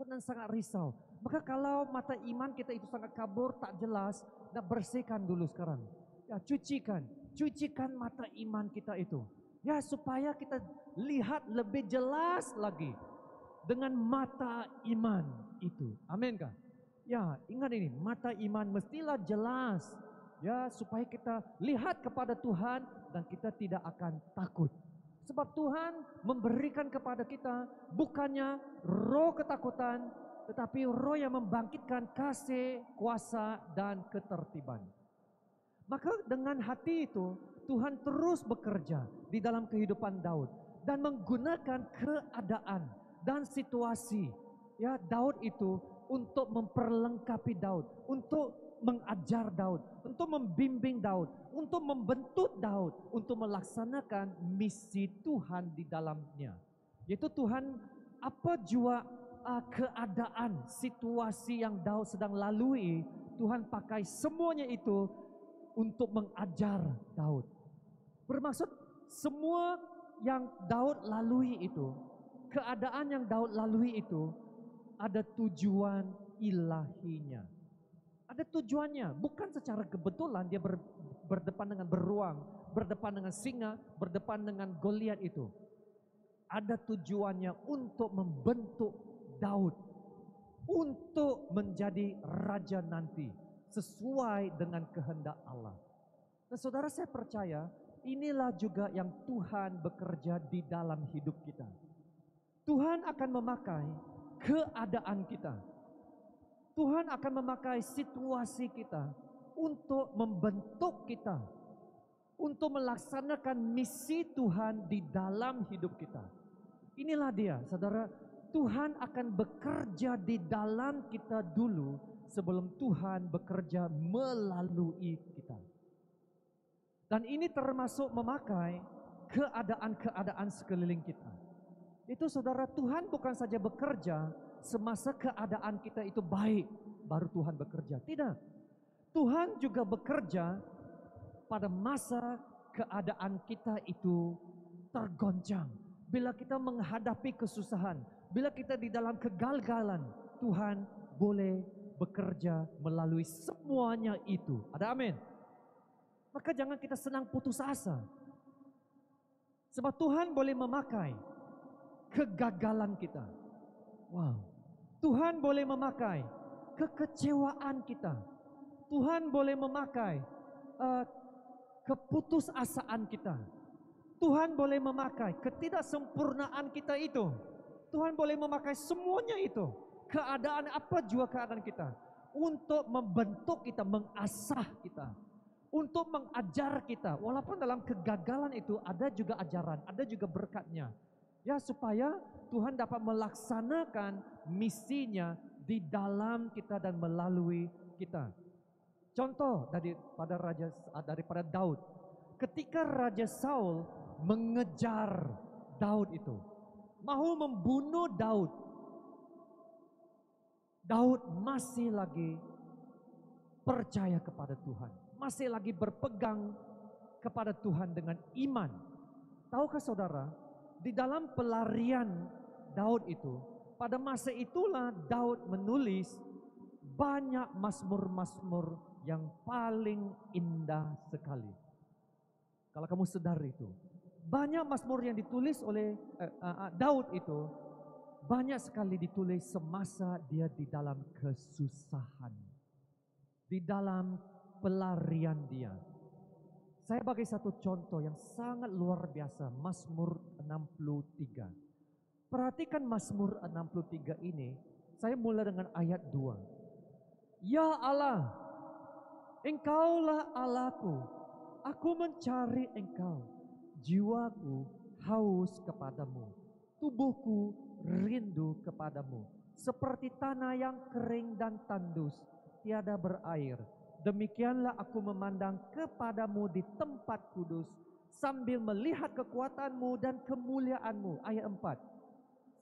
dan sangat risau. Maka kalau mata iman kita itu sangat kabur, tak jelas, nak bersihkan dulu sekarang. Ya, cucikan mata iman kita itu. Ya, supaya kita lihat lebih jelas lagi dengan mata iman itu. Amin kah? Ya, ingat ini, mata iman mestilah jelas. Ya, supaya kita lihat kepada Tuhan dan kita tidak akan takut. Sebab Tuhan memberikan kepada kita bukannya roh ketakutan, tetapi roh yang membangkitkan kasih, kuasa, dan ketertiban. Maka dengan hati itu, Tuhan terus bekerja di dalam kehidupan Daud dan menggunakan keadaan dan situasi ya Daud itu untuk memperlengkapi Daud, untuk mengajar Daud, untuk membimbing Daud, untuk membentuk Daud, untuk melaksanakan misi Tuhan di dalamnya. Yaitu Tuhan apa jua keadaan, situasi yang Daud sedang lalui, Tuhan pakai semuanya itu untuk mengajar Daud. Bermaksud semua yang Daud lalui itu, keadaan yang Daud lalui itu ada tujuan ilahinya. Ada tujuannya, bukan secara kebetulan dia berdepan dengan beruang, berdepan dengan singa, berdepan dengan Goliat itu. Ada tujuannya untuk membentuk Daud untuk menjadi raja nanti sesuai dengan kehendak Allah. Dan saudara, saya percaya inilah juga yang Tuhan bekerja di dalam hidup kita. Tuhan akan memakai keadaan kita. Tuhan akan memakai situasi kita untuk membentuk kita, untuk melaksanakan misi Tuhan di dalam hidup kita. Inilah dia, saudara, Tuhan akan bekerja di dalam kita dulu sebelum Tuhan bekerja melalui kita. Dan ini termasuk memakai keadaan-keadaan sekeliling kita. Itu saudara, Tuhan bukan saja bekerja semasa keadaan kita itu baik, baru Tuhan bekerja. Tidak. Tuhan juga bekerja pada masa keadaan kita itu tergoncang. Bila kita menghadapi kesusahan, bila kita di dalam kegagalan, Tuhan boleh bekerja melalui semuanya itu. Ada amin? Maka jangan kita senang putus asa. Sebab Tuhan boleh memakai kegagalan kita. Wow. Tuhan boleh memakai kekecewaan kita. Tuhan boleh memakai keputusasaan kita. Tuhan boleh memakai ketidaksempurnaan kita itu. Tuhan boleh memakai semuanya itu. Keadaan apa jua keadaan kita. Untuk membentuk kita, mengasah kita. Untuk mengajar kita. Walaupun dalam kegagalan itu ada juga ajaran, ada juga berkatnya. Ya, supaya Tuhan dapat melaksanakan misinya di dalam kita dan melalui kita. Contoh daripada Daud. Ketika Raja Saul mengejar Daud itu, mahu membunuh Daud, Daud masih lagi percaya kepada Tuhan, masih lagi berpegang kepada Tuhan dengan iman. Tahukah saudara, di dalam pelarian Daud itu, pada masa itulah Daud menulis banyak mazmur-mazmur yang paling indah sekali. Kalau kamu sadar itu, banyak mazmur yang ditulis oleh Daud itu, banyak sekali ditulis semasa dia di dalam kesusahan, di dalam pelarian dia. Saya bagi satu contoh yang sangat luar biasa, Mazmur 63. Perhatikan Mazmur 63 ini, saya mulai dengan ayat 2. Ya Allah, Engkaulah Allahku, aku mencari Engkau, jiwaku haus kepadamu, tubuhku rindu kepadamu, seperti tanah yang kering dan tandus, tiada berair. Demikianlah aku memandang kepadamu di tempat kudus, sambil melihat kekuatanmu dan kemuliaanmu. Ayat 4.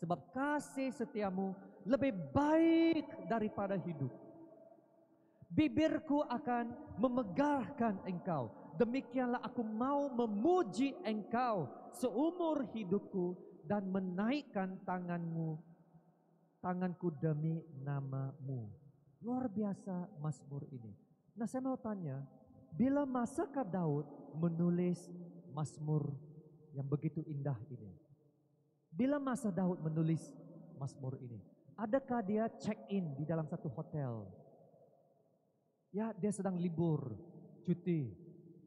Sebab kasih setiamu lebih baik daripada hidup. Bibirku akan memegahkan engkau. Demikianlah aku mau memuji engkau seumur hidupku dan menaikkan tanganku demi namamu. Luar biasa Mazmur ini. Nah, saya mau tanya, bila masakah Daud menulis Mazmur yang begitu indah ini? Bila masa Daud menulis Mazmur ini? Adakah dia check in di dalam satu hotel? Ya, dia sedang libur, cuti.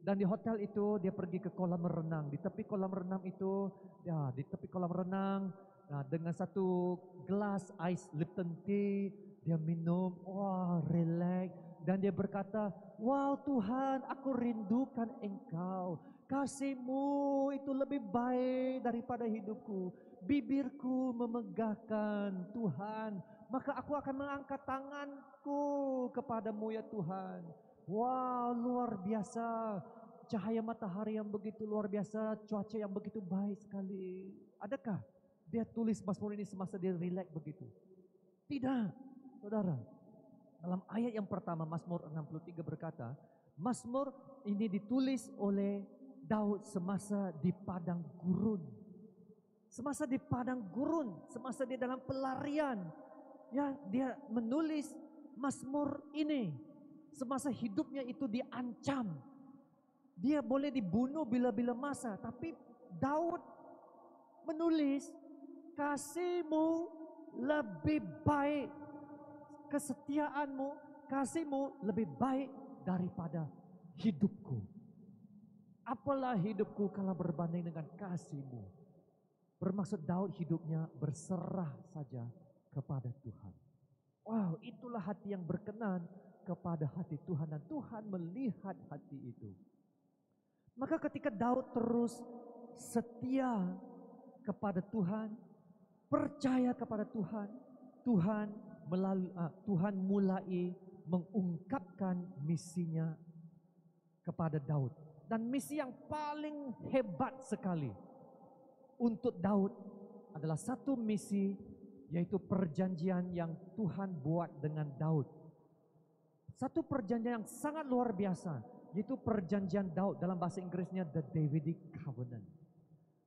Dan di hotel itu dia pergi ke kolam renang. Di tepi kolam renang itu, ya di tepi kolam renang, nah, dengan satu gelas ais Lipton tea, dia minum, wah relax. Dan dia berkata, wow Tuhan, aku rindukan engkau. Kasih-Mu itu lebih baik daripada hidupku. Bibirku memegahkan Tuhan, maka aku akan mengangkat tanganku kepadamu ya Tuhan. Wow, luar biasa. Cahaya matahari yang begitu luar biasa, cuaca yang begitu baik sekali. Adakah dia tulis Mazmur ini semasa dia relax begitu? Tidak, saudara. Dalam ayat yang pertama, Mazmur 63 berkata, Mazmur ini ditulis oleh Daud semasa di padang gurun. Semasa di padang gurun, semasa dia dalam pelarian, ya dia menulis Mazmur ini. Semasa hidupnya itu diancam, dia boleh dibunuh bila-bila masa, tapi Daud menulis kasih-Mu lebih baik, kesetiaan-Mu, kasih-Mu lebih baik daripada hidupku. Apalah hidupku kalau berbanding dengan kasih-Mu. Bermaksud Daud hidupnya berserah saja kepada Tuhan. Wow, itulah hati yang berkenan kepada hati Tuhan, dan Tuhan melihat hati itu. Maka ketika Daud terus setia kepada Tuhan, percaya kepada Tuhan, Tuhan mulai mengungkapkan misinya kepada Daud. Dan misi yang paling hebat sekali untuk Daud adalah satu misi, yaitu perjanjian yang Tuhan buat dengan Daud. Satu perjanjian yang sangat luar biasa, yaitu perjanjian Daud, dalam bahasa Inggrisnya The Davidic Covenant.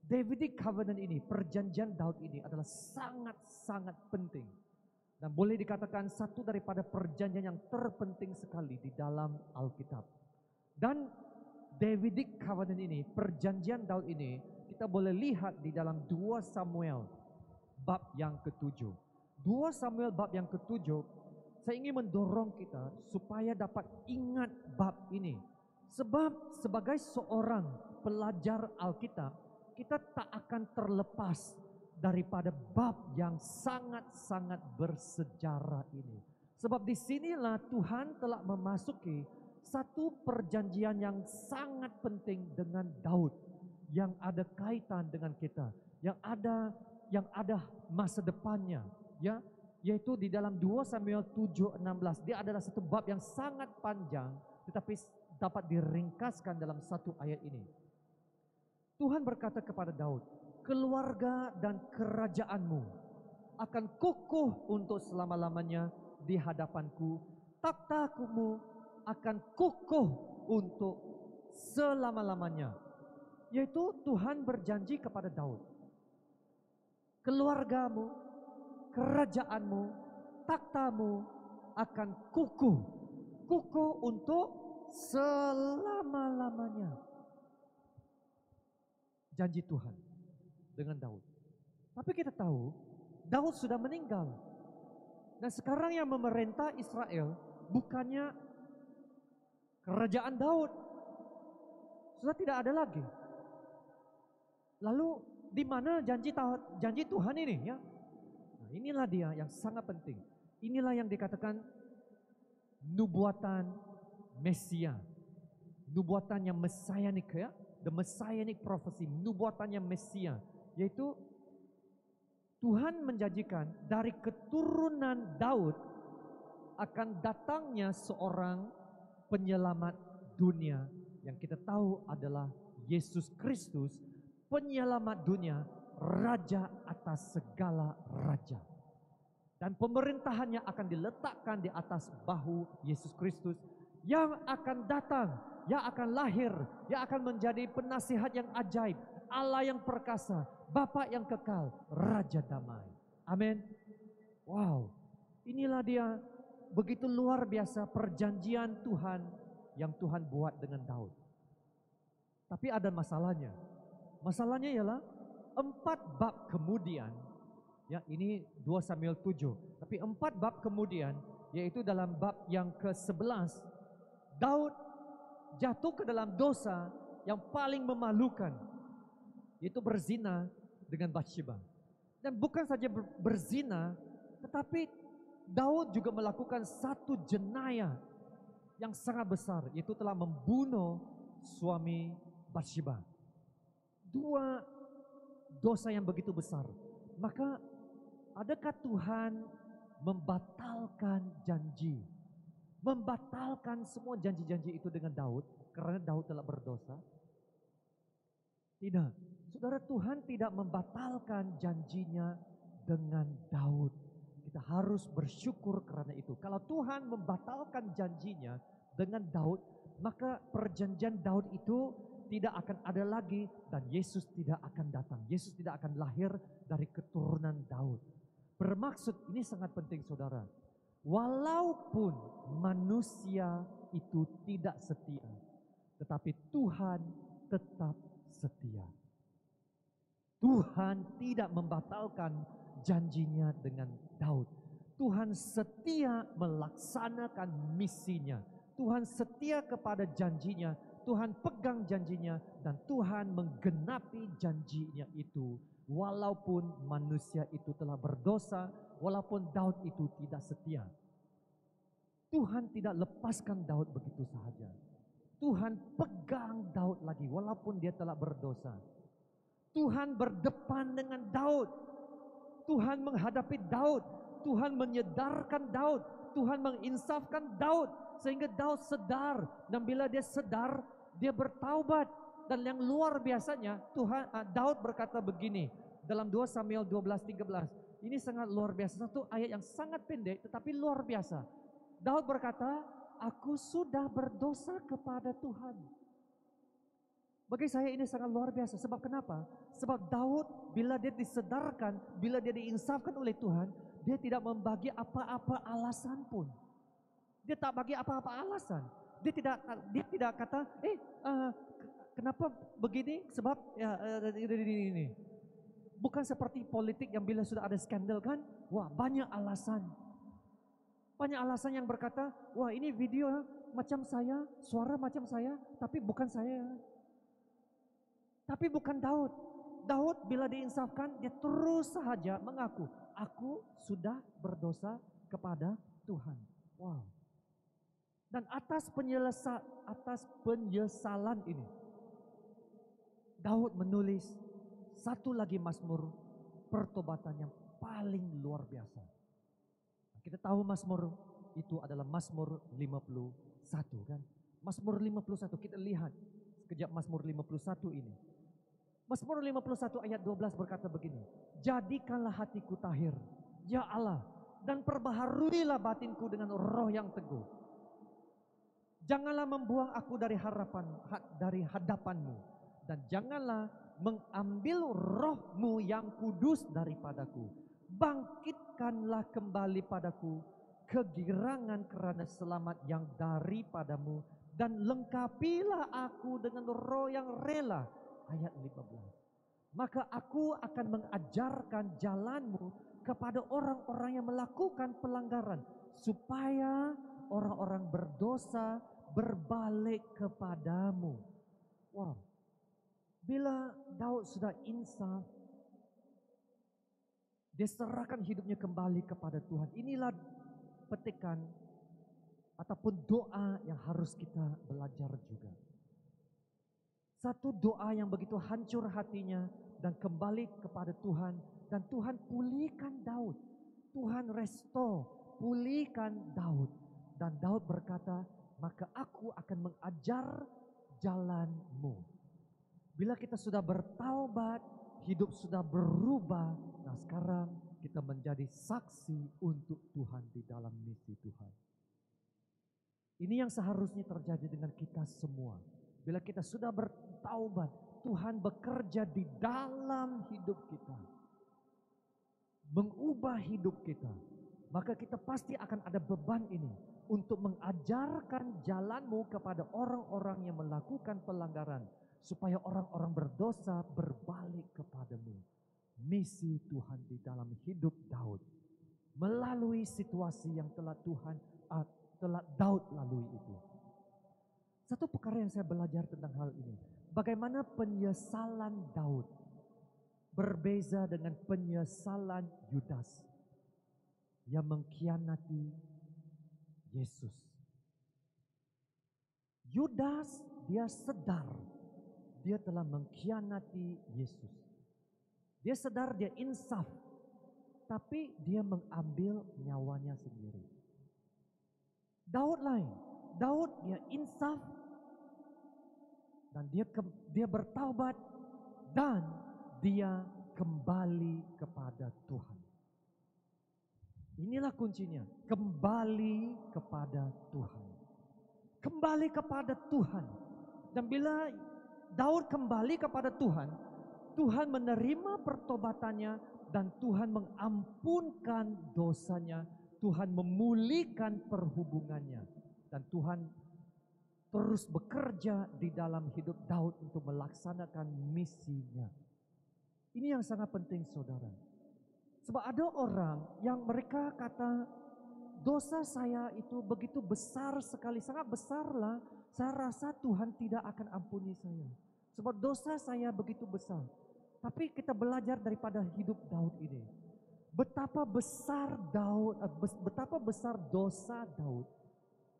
Davidic Covenant ini, perjanjian Daud ini adalah sangat-sangat penting. Dan boleh dikatakan satu daripada perjanjian yang terpenting sekali di dalam Alkitab. Dan Davidic Covenant ini, perjanjian Daud ini, kita boleh lihat di dalam 2 Samuel bab yang ke-7. 2 Samuel bab yang ke-7, saya ingin mendorong kita supaya dapat ingat bab ini. Sebab sebagai seorang pelajar Alkitab, kita tak akan terlepas daripada bab yang sangat-sangat bersejarah ini. Sebab disinilah Tuhan telah memasuki satu perjanjian yang sangat penting dengan Daud, yang ada kaitan dengan kita, yang ada masa depannya, ya, yaitu di dalam 2 Samuel 7:16. Dia adalah satu bab yang sangat panjang, tetapi dapat diringkaskan dalam satu ayat ini. Tuhan berkata kepada Daud, keluarga dan kerajaanmu akan kukuh untuk selama-lamanya di hadapanku, takhtamu akan kukuh untuk selama-lamanya. Yaitu Tuhan berjanji kepada Daud, keluargamu, kerajaanmu, takhtamu akan kukuh untuk selama-lamanya. Janji Tuhan dengan Daud. Tapi kita tahu Daud sudah meninggal. Dan sekarang yang memerintah Israel bukannya kerajaan Daud. Sudah tidak ada lagi. Lalu di mana janji Tuhan ini, ya? Nah, inilah dia yang sangat penting. Inilah yang dikatakan nubuatan Mesia. Nubuatan yang messianic, ya. The Messianic prophecy, nubuatannya Mesia, yaitu Tuhan menjanjikan dari keturunan Daud akan datangnya seorang penyelamat dunia yang kita tahu adalah Yesus Kristus, penyelamat dunia, raja atas segala raja. Dan pemerintahannya akan diletakkan di atas bahu Yesus Kristus yang akan datang, yang akan lahir, yang akan menjadi penasihat yang ajaib, Allah yang perkasa, Bapa yang kekal, Raja damai. Amin. Wow, inilah dia, begitu luar biasa perjanjian Tuhan yang Tuhan buat dengan Daud. Tapi ada masalahnya. Masalahnya ialah 4 bab kemudian, ya ini 2 Samuel 7. Tapi 4 bab kemudian, yaitu dalam bab yang ke-11, Daud jatuh ke dalam dosa yang paling memalukan, yaitu berzina dengan Batsyeba. Dan bukan saja berzina, tetapi Daud juga melakukan satu jenayah yang sangat besar, yaitu telah membunuh suami Batsyeba. 2 dosa yang begitu besar. Maka adakah Tuhan membatalkan janji? Membatalkan semua janji-janji itu dengan Daud karena Daud telah berdosa? Tidak. Saudara, Tuhan tidak membatalkan janjinya dengan Daud. Kita harus bersyukur karena itu. Kalau Tuhan membatalkan janjinya dengan Daud, maka perjanjian Daud itu tidak akan ada lagi dan Yesus tidak akan datang. Yesus tidak akan lahir dari keturunan Daud. Bermaksud, ini sangat penting saudara. Walaupun manusia itu tidak setia, tetapi Tuhan tetap setia. Tuhan tidak membatalkan janjinya dengan Daud. Tuhan setia melaksanakan misinya. Tuhan setia kepada janjinya. Tuhan pegang janjinya dan Tuhan menggenapi janjinya itu. Walaupun manusia itu telah berdosa, walaupun Daud itu tidak setia. Tuhan tidak lepaskan Daud begitu sahaja. Tuhan pegang Daud lagi walaupun dia telah berdosa. Tuhan berdepan dengan Daud. Tuhan menghadapi Daud. Tuhan menyedarkan Daud. Tuhan menginsafkan Daud. Sehingga Daud sedar. Dan bila dia sedar, dia bertaubat. Dan yang luar biasanya, Daud berkata begini. Dalam 2 Samuel 12:13. Ini sangat luar biasa. Satu ayat yang sangat pendek tetapi luar biasa. Daud berkata, aku sudah berdosa kepada Tuhan. Bagi saya ini sangat luar biasa. Sebab kenapa? Sebab Daud bila dia disedarkan, bila dia diinsafkan oleh Tuhan, dia tidak membagi apa-apa alasan pun. Dia tak bagi apa-apa alasan. Dia tidak kata, kenapa begini? Sebab ini. Bukan seperti politik yang bila sudah ada skandal kan, wah banyak alasan. Banyak alasan yang berkata, wah ini video macam saya, suara macam saya, tapi bukan saya. Tapi bukan Daud. Daud bila diinsafkan, dia terus sahaja mengaku, aku sudah berdosa kepada Tuhan. Wow. Dan atas penyesalan ini, Daud menulis satu lagi mazmur pertobatan yang paling luar biasa. Kita tahu mazmur itu adalah mazmur 51 kan. Mazmur 51 kita lihat sekejap mazmur 51 ini. Mazmur 51 ayat 12 berkata begini. Jadikanlah hatiku tahir, ya Allah, dan perbaharuilah batinku dengan roh yang teguh. Janganlah membuang aku dari hadapanmu, dan janganlah mengambil rohmu yang kudus daripadaku. Bangkitkanlah kembali padaku kegirangan kerana selamat yang daripadamu, dan lengkapilah aku dengan roh yang rela. Ayat 15. Maka aku akan mengajarkan jalanmu kepada orang-orang yang melakukan pelanggaran, supaya orang-orang berdosa berbalik kepadamu. Wow. Bila Daud sudah insaf, dia serahkan hidupnya kembali kepada Tuhan. Inilah petikan ataupun doa yang harus kita belajar juga. Satu doa yang begitu hancur hatinya dan kembali kepada Tuhan. Dan Tuhan pulihkan Daud. Tuhan restore, pulihkan Daud. Dan Daud berkata, maka aku akan mengajar jalanmu. Bila kita sudah bertaubat, hidup sudah berubah. Nah sekarang kita menjadi saksi untuk Tuhan di dalam misi Tuhan. Ini yang seharusnya terjadi dengan kita semua. Bila kita sudah bertaubat, Tuhan bekerja di dalam hidup kita. Mengubah hidup kita. Maka kita pasti akan ada beban ini. Untuk mengajarkan jalanmu kepada orang-orang yang melakukan pelanggaran. Supaya orang-orang berdosa berbalik kepadamu. Misi Tuhan di dalam hidup Daud. Melalui situasi yang telah Daud lalui itu. Satu perkara yang saya belajar tentang hal ini. Bagaimana penyesalan Daud berbeza dengan penyesalan Yudas yang mengkhianati Yesus. Yudas dia sadar dia telah mengkhianati Yesus. Dia sadar dia insaf, tapi dia mengambil nyawanya sendiri. Daud lain, Daud dia insaf dan dia bertaubat dan dia kembali kepada Tuhan. Inilah kuncinya, kembali kepada Tuhan. Kembali kepada Tuhan. Dan bila Daud kembali kepada Tuhan, Tuhan menerima pertobatannya dan Tuhan mengampunkan dosanya. Tuhan memulihkan perhubungannya. Dan Tuhan terus bekerja di dalam hidup Daud untuk melaksanakan misinya. Ini yang sangat penting saudara. Sebab ada orang yang mereka kata dosa saya itu begitu besar sekali, sangat besarlah. Saya rasa Tuhan tidak akan ampuni saya. Sebab dosa saya begitu besar. Tapi kita belajar daripada hidup Daud ini. Betapa besar dosa Daud,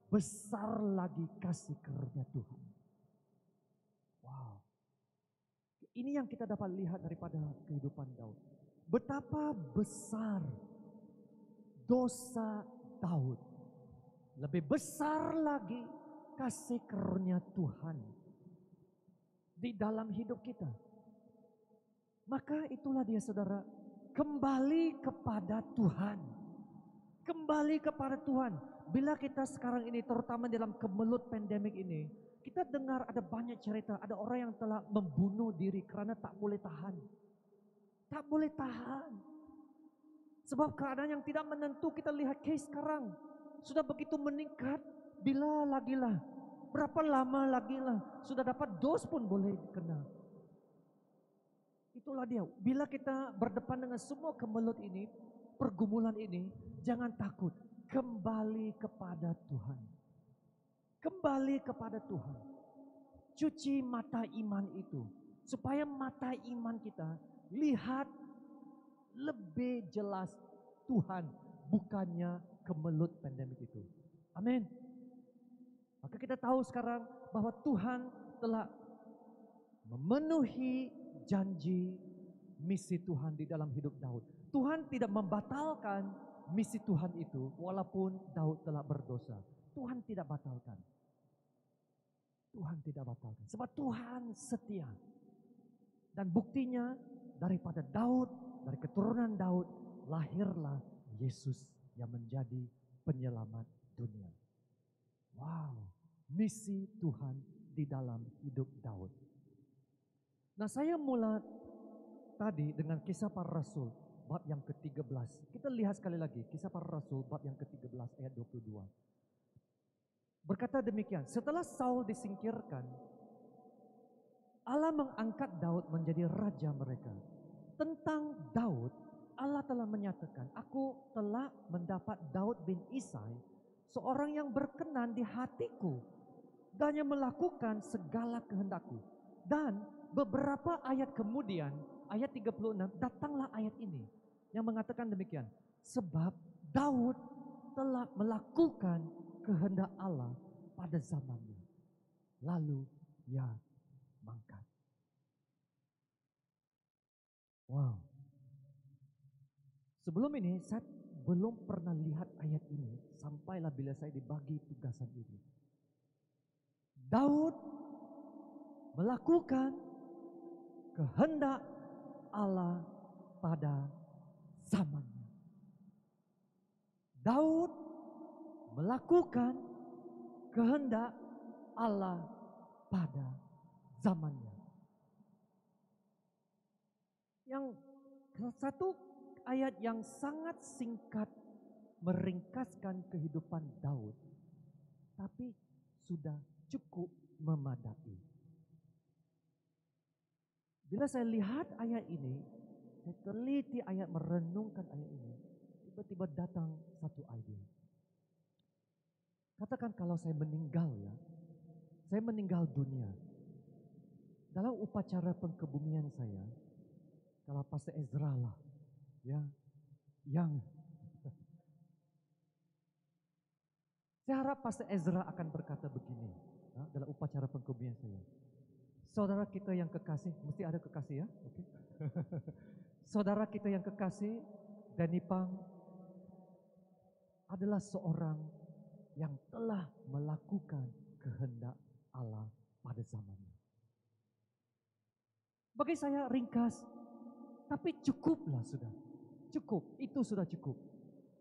besar lagi kasih karunia Tuhan. Wow. Ini yang kita dapat lihat daripada kehidupan Daud. Betapa besar dosa Daud. Lebih besar lagi kasih karunia Tuhan di dalam hidup kita. Maka itulah dia saudara, kembali kepada Tuhan. Kembali kepada Tuhan. Bila kita sekarang ini terutama dalam kemelut pandemik ini, kita dengar ada banyak cerita, ada orang yang telah membunuh diri karena tak boleh tahan. Tak boleh tahan. Sebab keadaan yang tidak menentu, kita lihat case sekarang. Sudah begitu meningkat, bila lagi lah, berapa lama lagi lah, sudah dapat dos pun boleh kena. Itulah dia, bila kita berdepan dengan semua kemelut ini, pergumulan ini, jangan takut. Kembali kepada Tuhan. Kembali kepada Tuhan. Cuci mata iman itu. Supaya mata iman kita lihat lebih jelas Tuhan. Bukannya kemelut pandemik itu. Amin. Maka kita tahu sekarang bahwa Tuhan telah memenuhi janji misi Tuhan di dalam hidup Daud. Tuhan tidak membatalkan misi Tuhan itu walaupun Daud telah berdosa. Tuhan tidak batalkan. Tuhan tidak batalkan. Sebab Tuhan setia. Dan buktinya daripada Daud, dari keturunan Daud, lahirlah Yesus yang menjadi penyelamat dunia. Wow, misi Tuhan di dalam hidup Daud. Nah saya mula tadi dengan kisah para rasul. Bab yang ke-13. Kita lihat sekali lagi kisah para rasul bab yang ke-13 ayat 22. Berkata demikian, setelah Saul disingkirkan, Allah mengangkat Daud menjadi raja mereka. Tentang Daud, Allah telah menyatakan, aku telah mendapat Daud bin Isai, seorang yang berkenan di hatiku dan yang melakukan segala kehendakku. Dan beberapa ayat kemudian, ayat 36, datanglah ayat ini yang mengatakan demikian. Sebab Daud telah melakukan kehendak Allah pada zamannya. Lalu ia mangkat. Wow. Sebelum ini saya belum pernah lihat ayat ini. Sampailah bila saya dibagi tugasan ini. Daud melakukan kehendak Allah pada zamannya. Daud melakukan kehendak Allah pada zamannya. Yang satu ayat yang sangat singkat meringkaskan kehidupan Daud, tapi sudah cukup memadai. Bila saya lihat ayat ini, saya teliti ayat, merenungkan ayat ini, tiba-tiba datang satu ide. Katakan kalau saya meninggal ya, saya meninggal dunia. Dalam upacara pengkebumian saya, kalau Pastor Ezra lah, ya, yang saya harap Pastor Ezra akan berkata begini, ya, dalam upacara pengkebumian saya. Saudara kita yang kekasih, mesti ada kekasih ya, oke? Saudara kita yang kekasih, Danny Pang adalah seorang yang telah melakukan kehendak Allah pada zamannya. Bagi saya ringkas, tapi cukuplah sudah. Cukup, itu sudah cukup.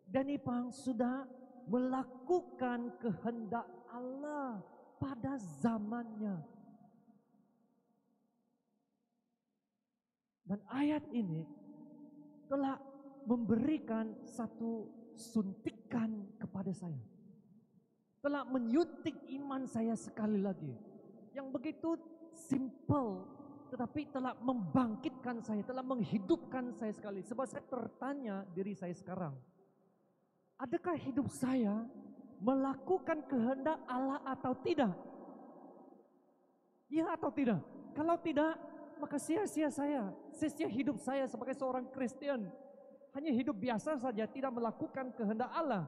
Danny Pang sudah melakukan kehendak Allah pada zamannya. Dan ayat ini telah memberikan satu suntikan kepada saya. Telah menyuntik iman saya sekali lagi. Yang begitu simple, tetapi telah membangkitkan saya, telah menghidupkan saya sekali. Sebab saya bertanya diri saya sekarang, adakah hidup saya melakukan kehendak Allah atau tidak? Ya atau tidak? Kalau tidak, maka sia-sia saya, sia-sia hidup saya sebagai seorang Kristen. Hanya hidup biasa saja, tidak melakukan kehendak Allah.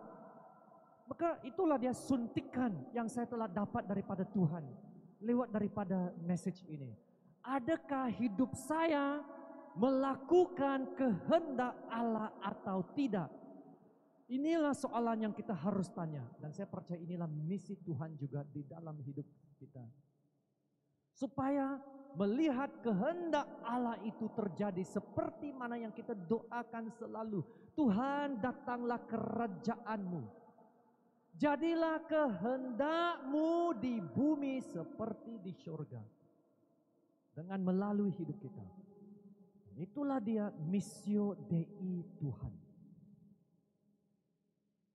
Maka itulah dia suntikan yang saya telah dapat daripada Tuhan lewat daripada message ini. Adakah hidup saya melakukan kehendak Allah atau tidak? Inilah soalan yang kita harus tanya. Dan saya percaya inilah misi Tuhan juga di dalam hidup kita. Supaya melihat kehendak Allah itu terjadi seperti mana yang kita doakan selalu. Tuhan, datanglah kerajaan-Mu. Jadilah kehendak-Mu di bumi seperti di surga. Dengan melalui hidup kita. Itulah dia missio Dei Tuhan.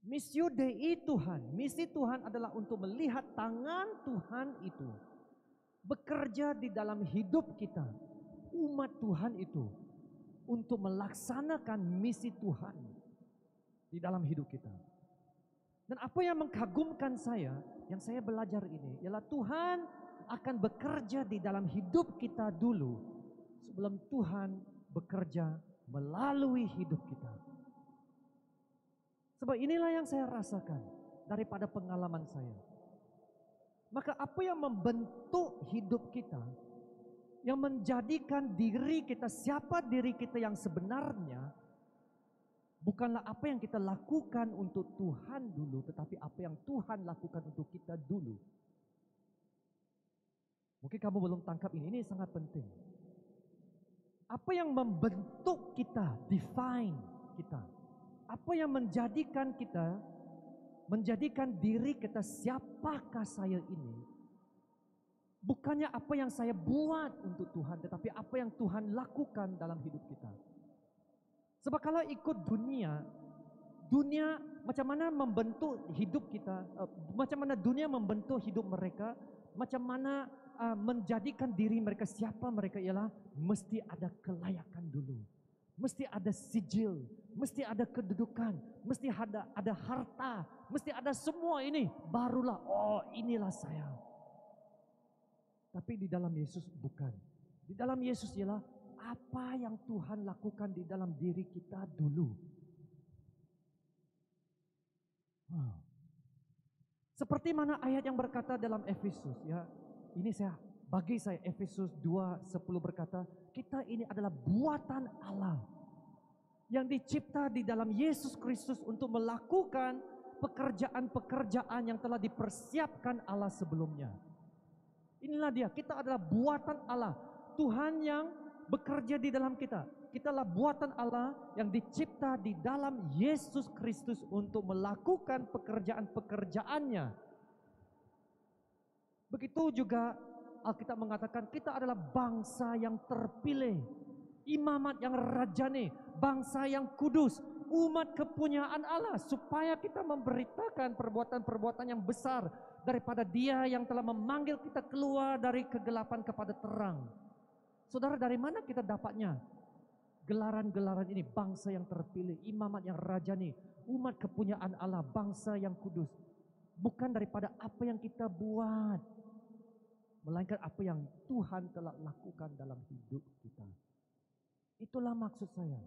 Missio Dei Tuhan. Misi Tuhan adalah untuk melihat tangan Tuhan itu bekerja di dalam hidup kita, umat Tuhan itu, untuk melaksanakan misi Tuhan di dalam hidup kita. Dan apa yang mengkagumkan saya, yang saya belajar ini, ialah Tuhan akan bekerja di dalam hidup kita dulu, sebelum Tuhan bekerja melalui hidup kita. Sebab inilah yang saya rasakan daripada pengalaman saya. Maka apa yang membentuk hidup kita, yang menjadikan diri kita, siapa diri kita yang sebenarnya, bukanlah apa yang kita lakukan untuk Tuhan dulu, tetapi apa yang Tuhan lakukan untuk kita dulu. Mungkin kamu belum tangkap ini sangat penting. Apa yang membentuk kita, define kita. Apa yang menjadikan kita, menjadikan diri kita, siapakah saya ini? Bukannya apa yang saya buat untuk Tuhan, tetapi apa yang Tuhan lakukan dalam hidup kita. Sebab kalau ikut dunia macam mana membentuk hidup kita, macam mana dunia membentuk hidup mereka, macam mana menjadikan diri mereka siapa mereka, ialah mesti ada kelayakan dulu. Mesti ada sijil, mesti ada kedudukan, mesti ada harta, mesti ada semua ini. Barulah, oh inilah saya. Tapi di dalam Yesus bukan. Di dalam Yesus ialah apa yang Tuhan lakukan di dalam diri kita dulu. Seperti mana ayat yang berkata dalam Efesus, ya. Ini bagi saya Efesus 2:10 berkata, kita ini adalah buatan Allah yang dicipta di dalam Yesus Kristus untuk melakukan pekerjaan-pekerjaan yang telah dipersiapkan Allah sebelumnya. Inilah dia, kita adalah buatan Allah. Tuhan yang bekerja di dalam kita. Kitalah buatan Allah yang dicipta di dalam Yesus Kristus untuk melakukan pekerjaan-pekerjaannya. Begitu juga Alkitab mengatakan kita adalah bangsa yang terpilih, imamat yang rajani, bangsa yang kudus, umat kepunyaan Allah, supaya kita memberitakan perbuatan-perbuatan yang besar daripada Dia yang telah memanggil kita keluar dari kegelapan kepada terang. Saudara, dari mana kita dapatnya gelaran-gelaran ini? Bangsa yang terpilih, imamat yang rajani, umat kepunyaan Allah, bangsa yang kudus. Bukan daripada apa yang kita buat, melainkan apa yang Tuhan telah lakukan dalam hidup kita. Itulah maksud saya.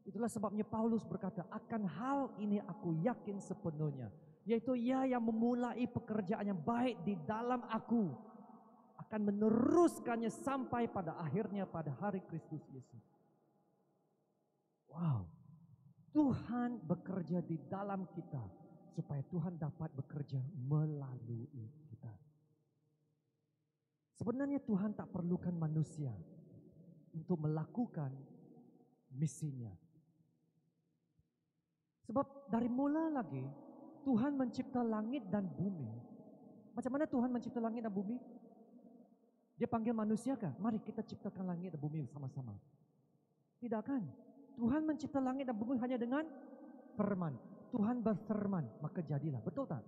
Itulah sebabnya Paulus berkata, akan hal ini aku yakin sepenuhnya, yaitu Ia yang memulai pekerjaan yang baik di dalam aku akan meneruskannya sampai pada akhirnya pada hari Kristus Yesus. Wow, Tuhan bekerja di dalam kita supaya Tuhan dapat bekerja melalui kita. Sebenarnya Tuhan tak perlukan manusia untuk melakukan misinya. Sebab dari mula lagi Tuhan mencipta langit dan bumi. Macam mana Tuhan mencipta langit dan bumi? Dia panggil manusia kah? Mari kita ciptakan langit dan bumi bersama-sama. Tidak kan? Tuhan mencipta langit dan bumi hanya dengan firman. Tuhan berfirman, maka jadilah. Betul tak?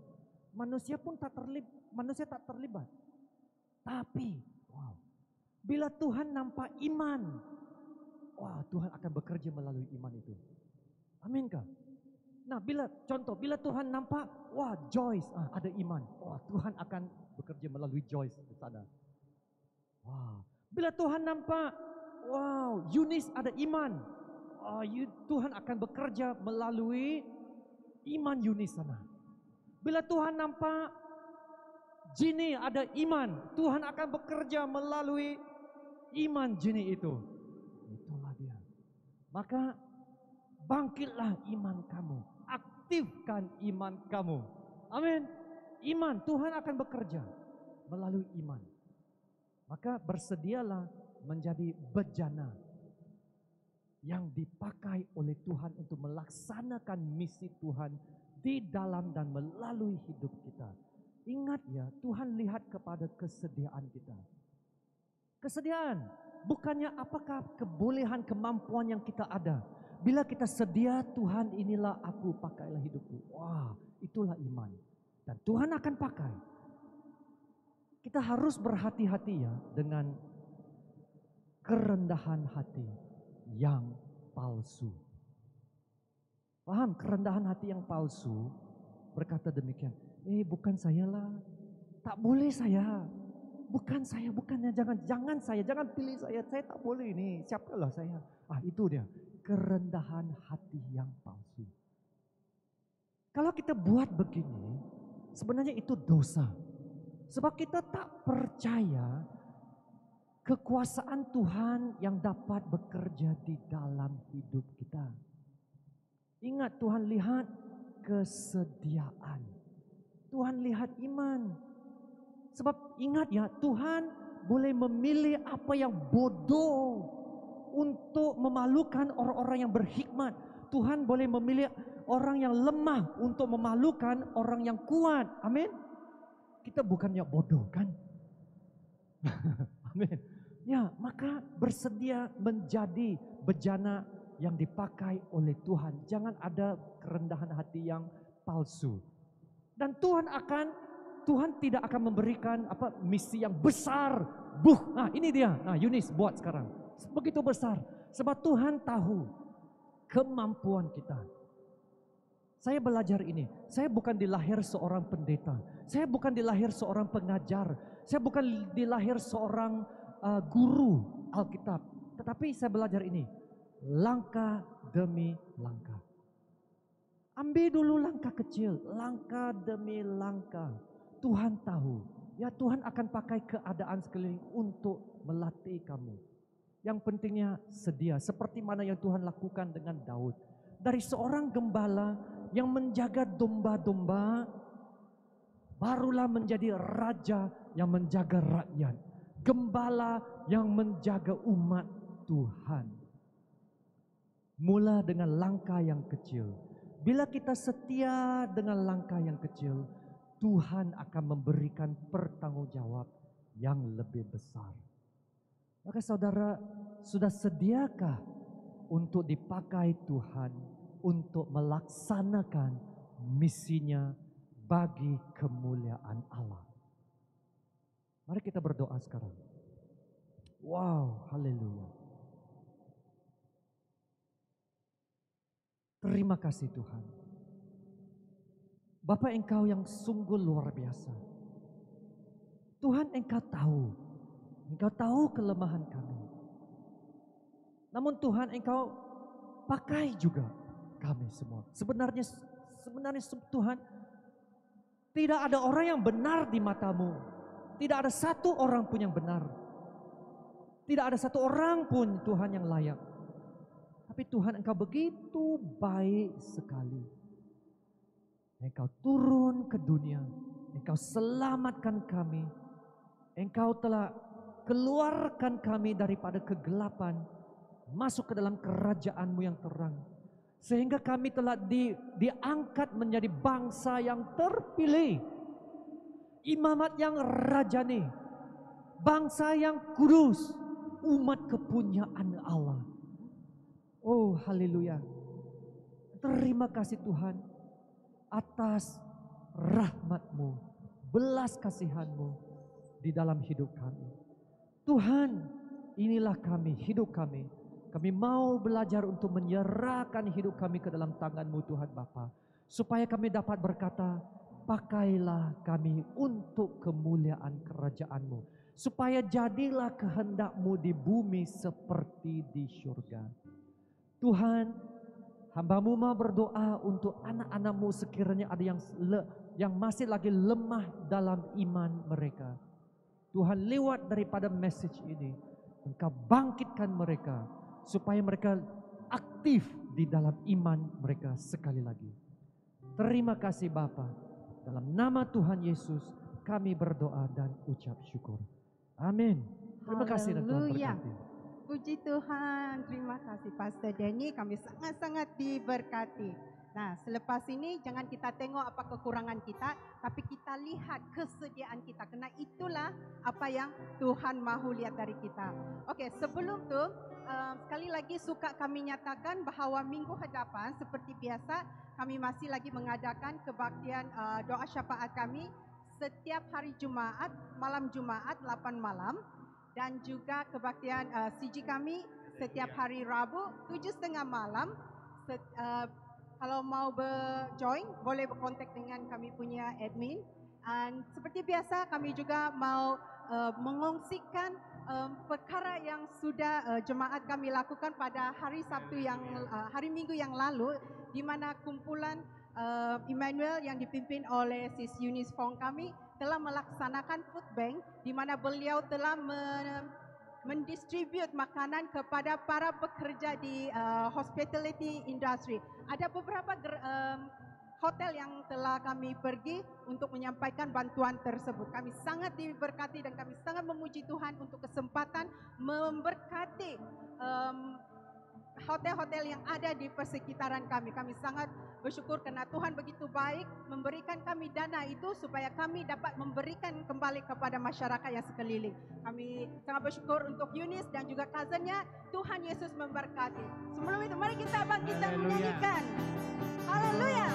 Manusia pun tak terlibat. Tapi, wow, bila Tuhan nampak iman, wah, Tuhan akan bekerja melalui iman itu. Aminkah? Nah, bila Tuhan nampak, wah, Joyce, ada iman, wah, Tuhan akan bekerja melalui Joyce di sana. Wow. Bila Tuhan nampak, wow, Eunice ada iman, Tuhan akan bekerja melalui iman Eunice sana. Bila Tuhan nampak Jenny ada iman, Tuhan akan bekerja melalui iman Jenny itu. Itulah dia. Maka bangkitlah iman kamu, aktifkan iman kamu. Amin. Iman, Tuhan akan bekerja melalui iman. Maka bersedialah menjadi bejana yang dipakai oleh Tuhan untuk melaksanakan misi Tuhan di dalam dan melalui hidup kita. Ingat ya, Tuhan lihat kepada kesediaan kita. Kesediaan, bukannya apakah kebolehan, kemampuan yang kita ada. Bila kita sedia, Tuhan inilah aku, pakailah hidupku. Wah, itulah iman. Dan Tuhan akan pakai. Kita harus berhati-hati ya dengan kerendahan hati yang palsu. Paham? Kerendahan hati yang palsu berkata demikian. Bukan saya lah. Tak boleh saya. Bukan saya, bukannya jangan saya, jangan pilih saya tak boleh ini. Siapalah saya? Itu dia. Kerendahan hati yang palsu. Kalau kita buat begini, sebenarnya itu dosa. Sebab kita tak percaya kekuasaan Tuhan yang dapat bekerja di dalam hidup kita. Ingat, Tuhan lihat kesediaan. Tuhan lihat iman. Sebab ingat ya, Tuhan boleh memilih apa yang bodoh untuk memalukan orang-orang yang berhikmat. Tuhan boleh memilih orang yang lemah untuk memalukan orang yang kuat. Amin. Kita bukannya bodoh kan? Amin. Ya, maka bersedia menjadi bejana yang dipakai oleh Tuhan. Jangan ada kerendahan hati yang palsu. Dan Tuhan tidak akan memberikan misi yang besar. Ini dia. Eunice buat sekarang. Begitu besar. Sebab Tuhan tahu kemampuan kita. Saya belajar ini. Saya bukan dilahir seorang pendeta. Saya bukan dilahir seorang pengajar. Saya bukan dilahir seorang guru Alkitab. Tetapi saya belajar ini. Langkah demi langkah. Ambil dulu langkah kecil. Langkah demi langkah. Tuhan tahu. Ya, Tuhan akan pakai keadaan sekeliling untuk melatih kamu. Yang pentingnya sedia. Seperti mana yang Tuhan lakukan dengan Daud. Dari seorang gembala yang menjaga domba-domba, barulah menjadi raja yang menjaga rakyat. Gembala yang menjaga umat Tuhan. Mula dengan langkah yang kecil. Bila kita setia dengan langkah yang kecil, Tuhan akan memberikan pertanggungjawab yang lebih besar. Maka saudara, sudah sediakah untuk dipakai Tuhan untuk melaksanakan misinya bagi kemuliaan Allah? Mari kita berdoa sekarang. Wow, haleluya. Terima kasih Tuhan. Bapa, Engkau yang sungguh luar biasa. Tuhan, Engkau tahu kelemahan kami. Namun Tuhan, Engkau pakai juga kami semua. Sebenarnya Tuhan, tidak ada orang yang benar di matamu. Tidak ada satu orang pun yang benar. Tidak ada satu orang pun Tuhan yang layak. Tapi Tuhan, Engkau begitu baik sekali. Engkau turun ke dunia. Engkau selamatkan kami. Engkau telah keluarkan kami daripada kegelapan. Masuk ke dalam kerajaan-Mu yang terang. Sehingga kami telah diangkat menjadi bangsa yang terpilih. Imamat yang rajani. Bangsa yang kudus. Umat kepunyaan Allah. Oh, haleluya. Terima kasih Tuhan atas rahmat-Mu, belas kasihan-Mu di dalam hidup kami. Tuhan, inilah kami, hidup kami. Kami mau belajar untuk menyerahkan hidup kami ke dalam tangan-Mu Tuhan Bapa, supaya kami dapat berkata, pakailah kami untuk kemuliaan kerajaan-Mu, supaya jadilah kehendak-Mu di bumi seperti di surga. Tuhan, hamba-Mu mau berdoa untuk anak-anak-Mu sekiranya ada yang masih lagi lemah dalam iman mereka. Tuhan, lewat daripada message ini, Engkau bangkitkan mereka supaya mereka aktif di dalam iman mereka sekali lagi. Terima kasih Bapa. Dalam nama Tuhan Yesus kami berdoa dan ucap syukur. Amin. Terima kasih dan Tuhan berkati. Puji Tuhan, terima kasih Pastor Danny, kami sangat-sangat diberkati. Nah, selepas ini jangan kita tengok apa kekurangan kita, tapi kita lihat kesediaan kita, karena itulah apa yang Tuhan mahu lihat dari kita. Oke, sebelum itu, sekali lagi suka kami nyatakan bahawa minggu hadapan seperti biasa, kami masih lagi mengadakan kebaktian doa syafaat kami setiap hari Jumaat, malam Jumaat 8 malam. Dan juga kebaktian CG kami setiap hari Rabu 7:30 malam. Kalau mau join boleh berkontak dengan kami punya admin. Dan seperti biasa kami juga mau mengongsikan perkara yang sudah jemaat kami lakukan pada hari Sabtu hari Minggu yang lalu, di mana kumpulan Emmanuel yang dipimpin oleh Sis Eunice Fong kami telah melaksanakan food bank, di mana beliau telah mendistribute makanan kepada para pekerja di hospitality industry. Ada beberapa hotel yang telah kami pergi untuk menyampaikan bantuan tersebut. Kami sangat diberkati dan kami sangat memuji Tuhan untuk kesempatan memberkati hotel-hotel yang ada di persekitaran kami. Kami sangat bersyukur karena Tuhan begitu baik memberikan kami dana itu supaya kami dapat memberikan kembali kepada masyarakat yang sekeliling. Kami sangat bersyukur untuk Eunice dan juga cousinnya. Tuhan Yesus memberkati. Sebelum itu mari kita bangkit dan menyanyikan. Haleluya.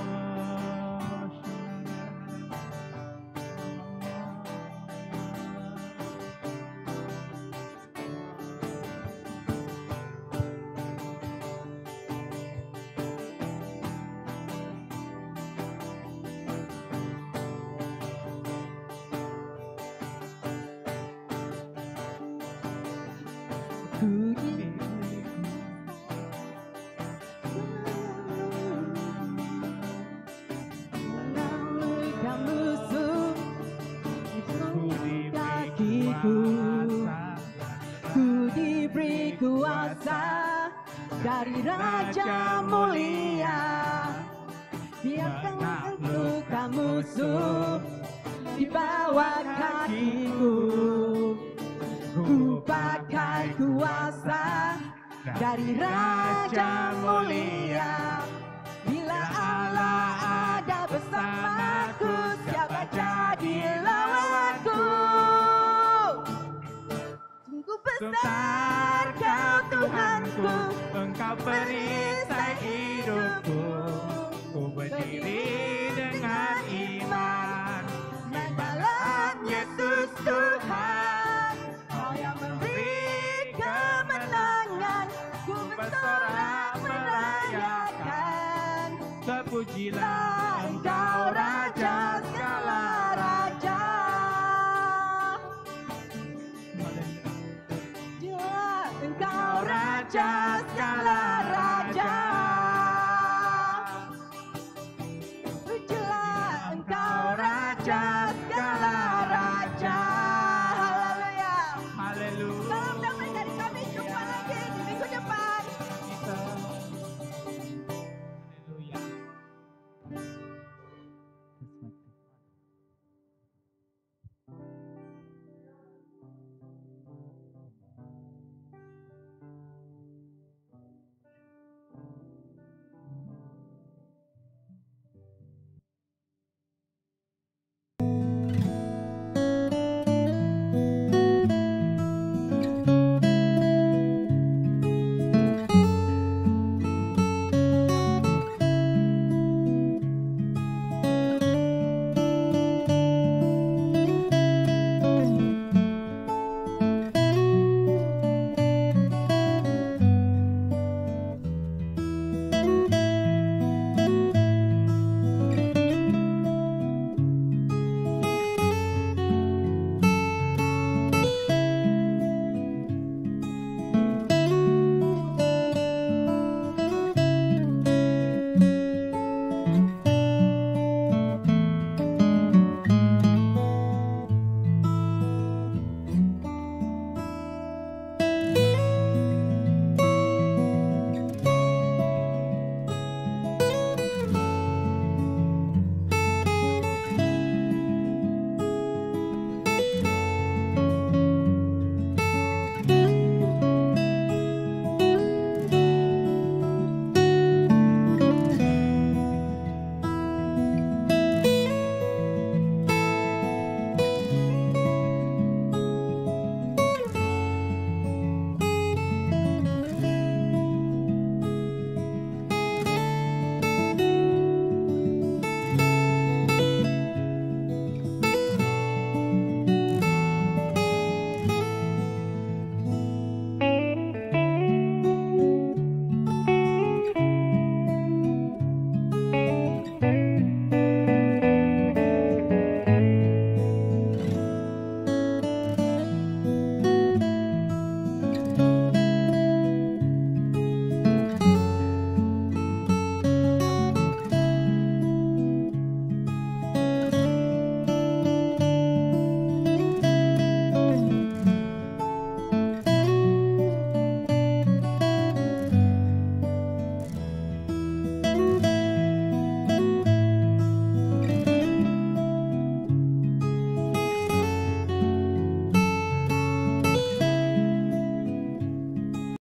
Ku diberi kuasa dari Raja mulia, biarkan taklukkan musuh di bawah kakiku. Ku pakai kuasa dari Raja mulia. Bila Allah ada bersamaku, siapa jadi lawanku? Sungguh besar Kau Tuhanku, Engkau perisai hidupku. Ku berdiri dengan iman, dalam Yesus Tuhan, Kau yang memberi kemenangan. Ku bersorak merayakan, terpujilah Engkau Raja.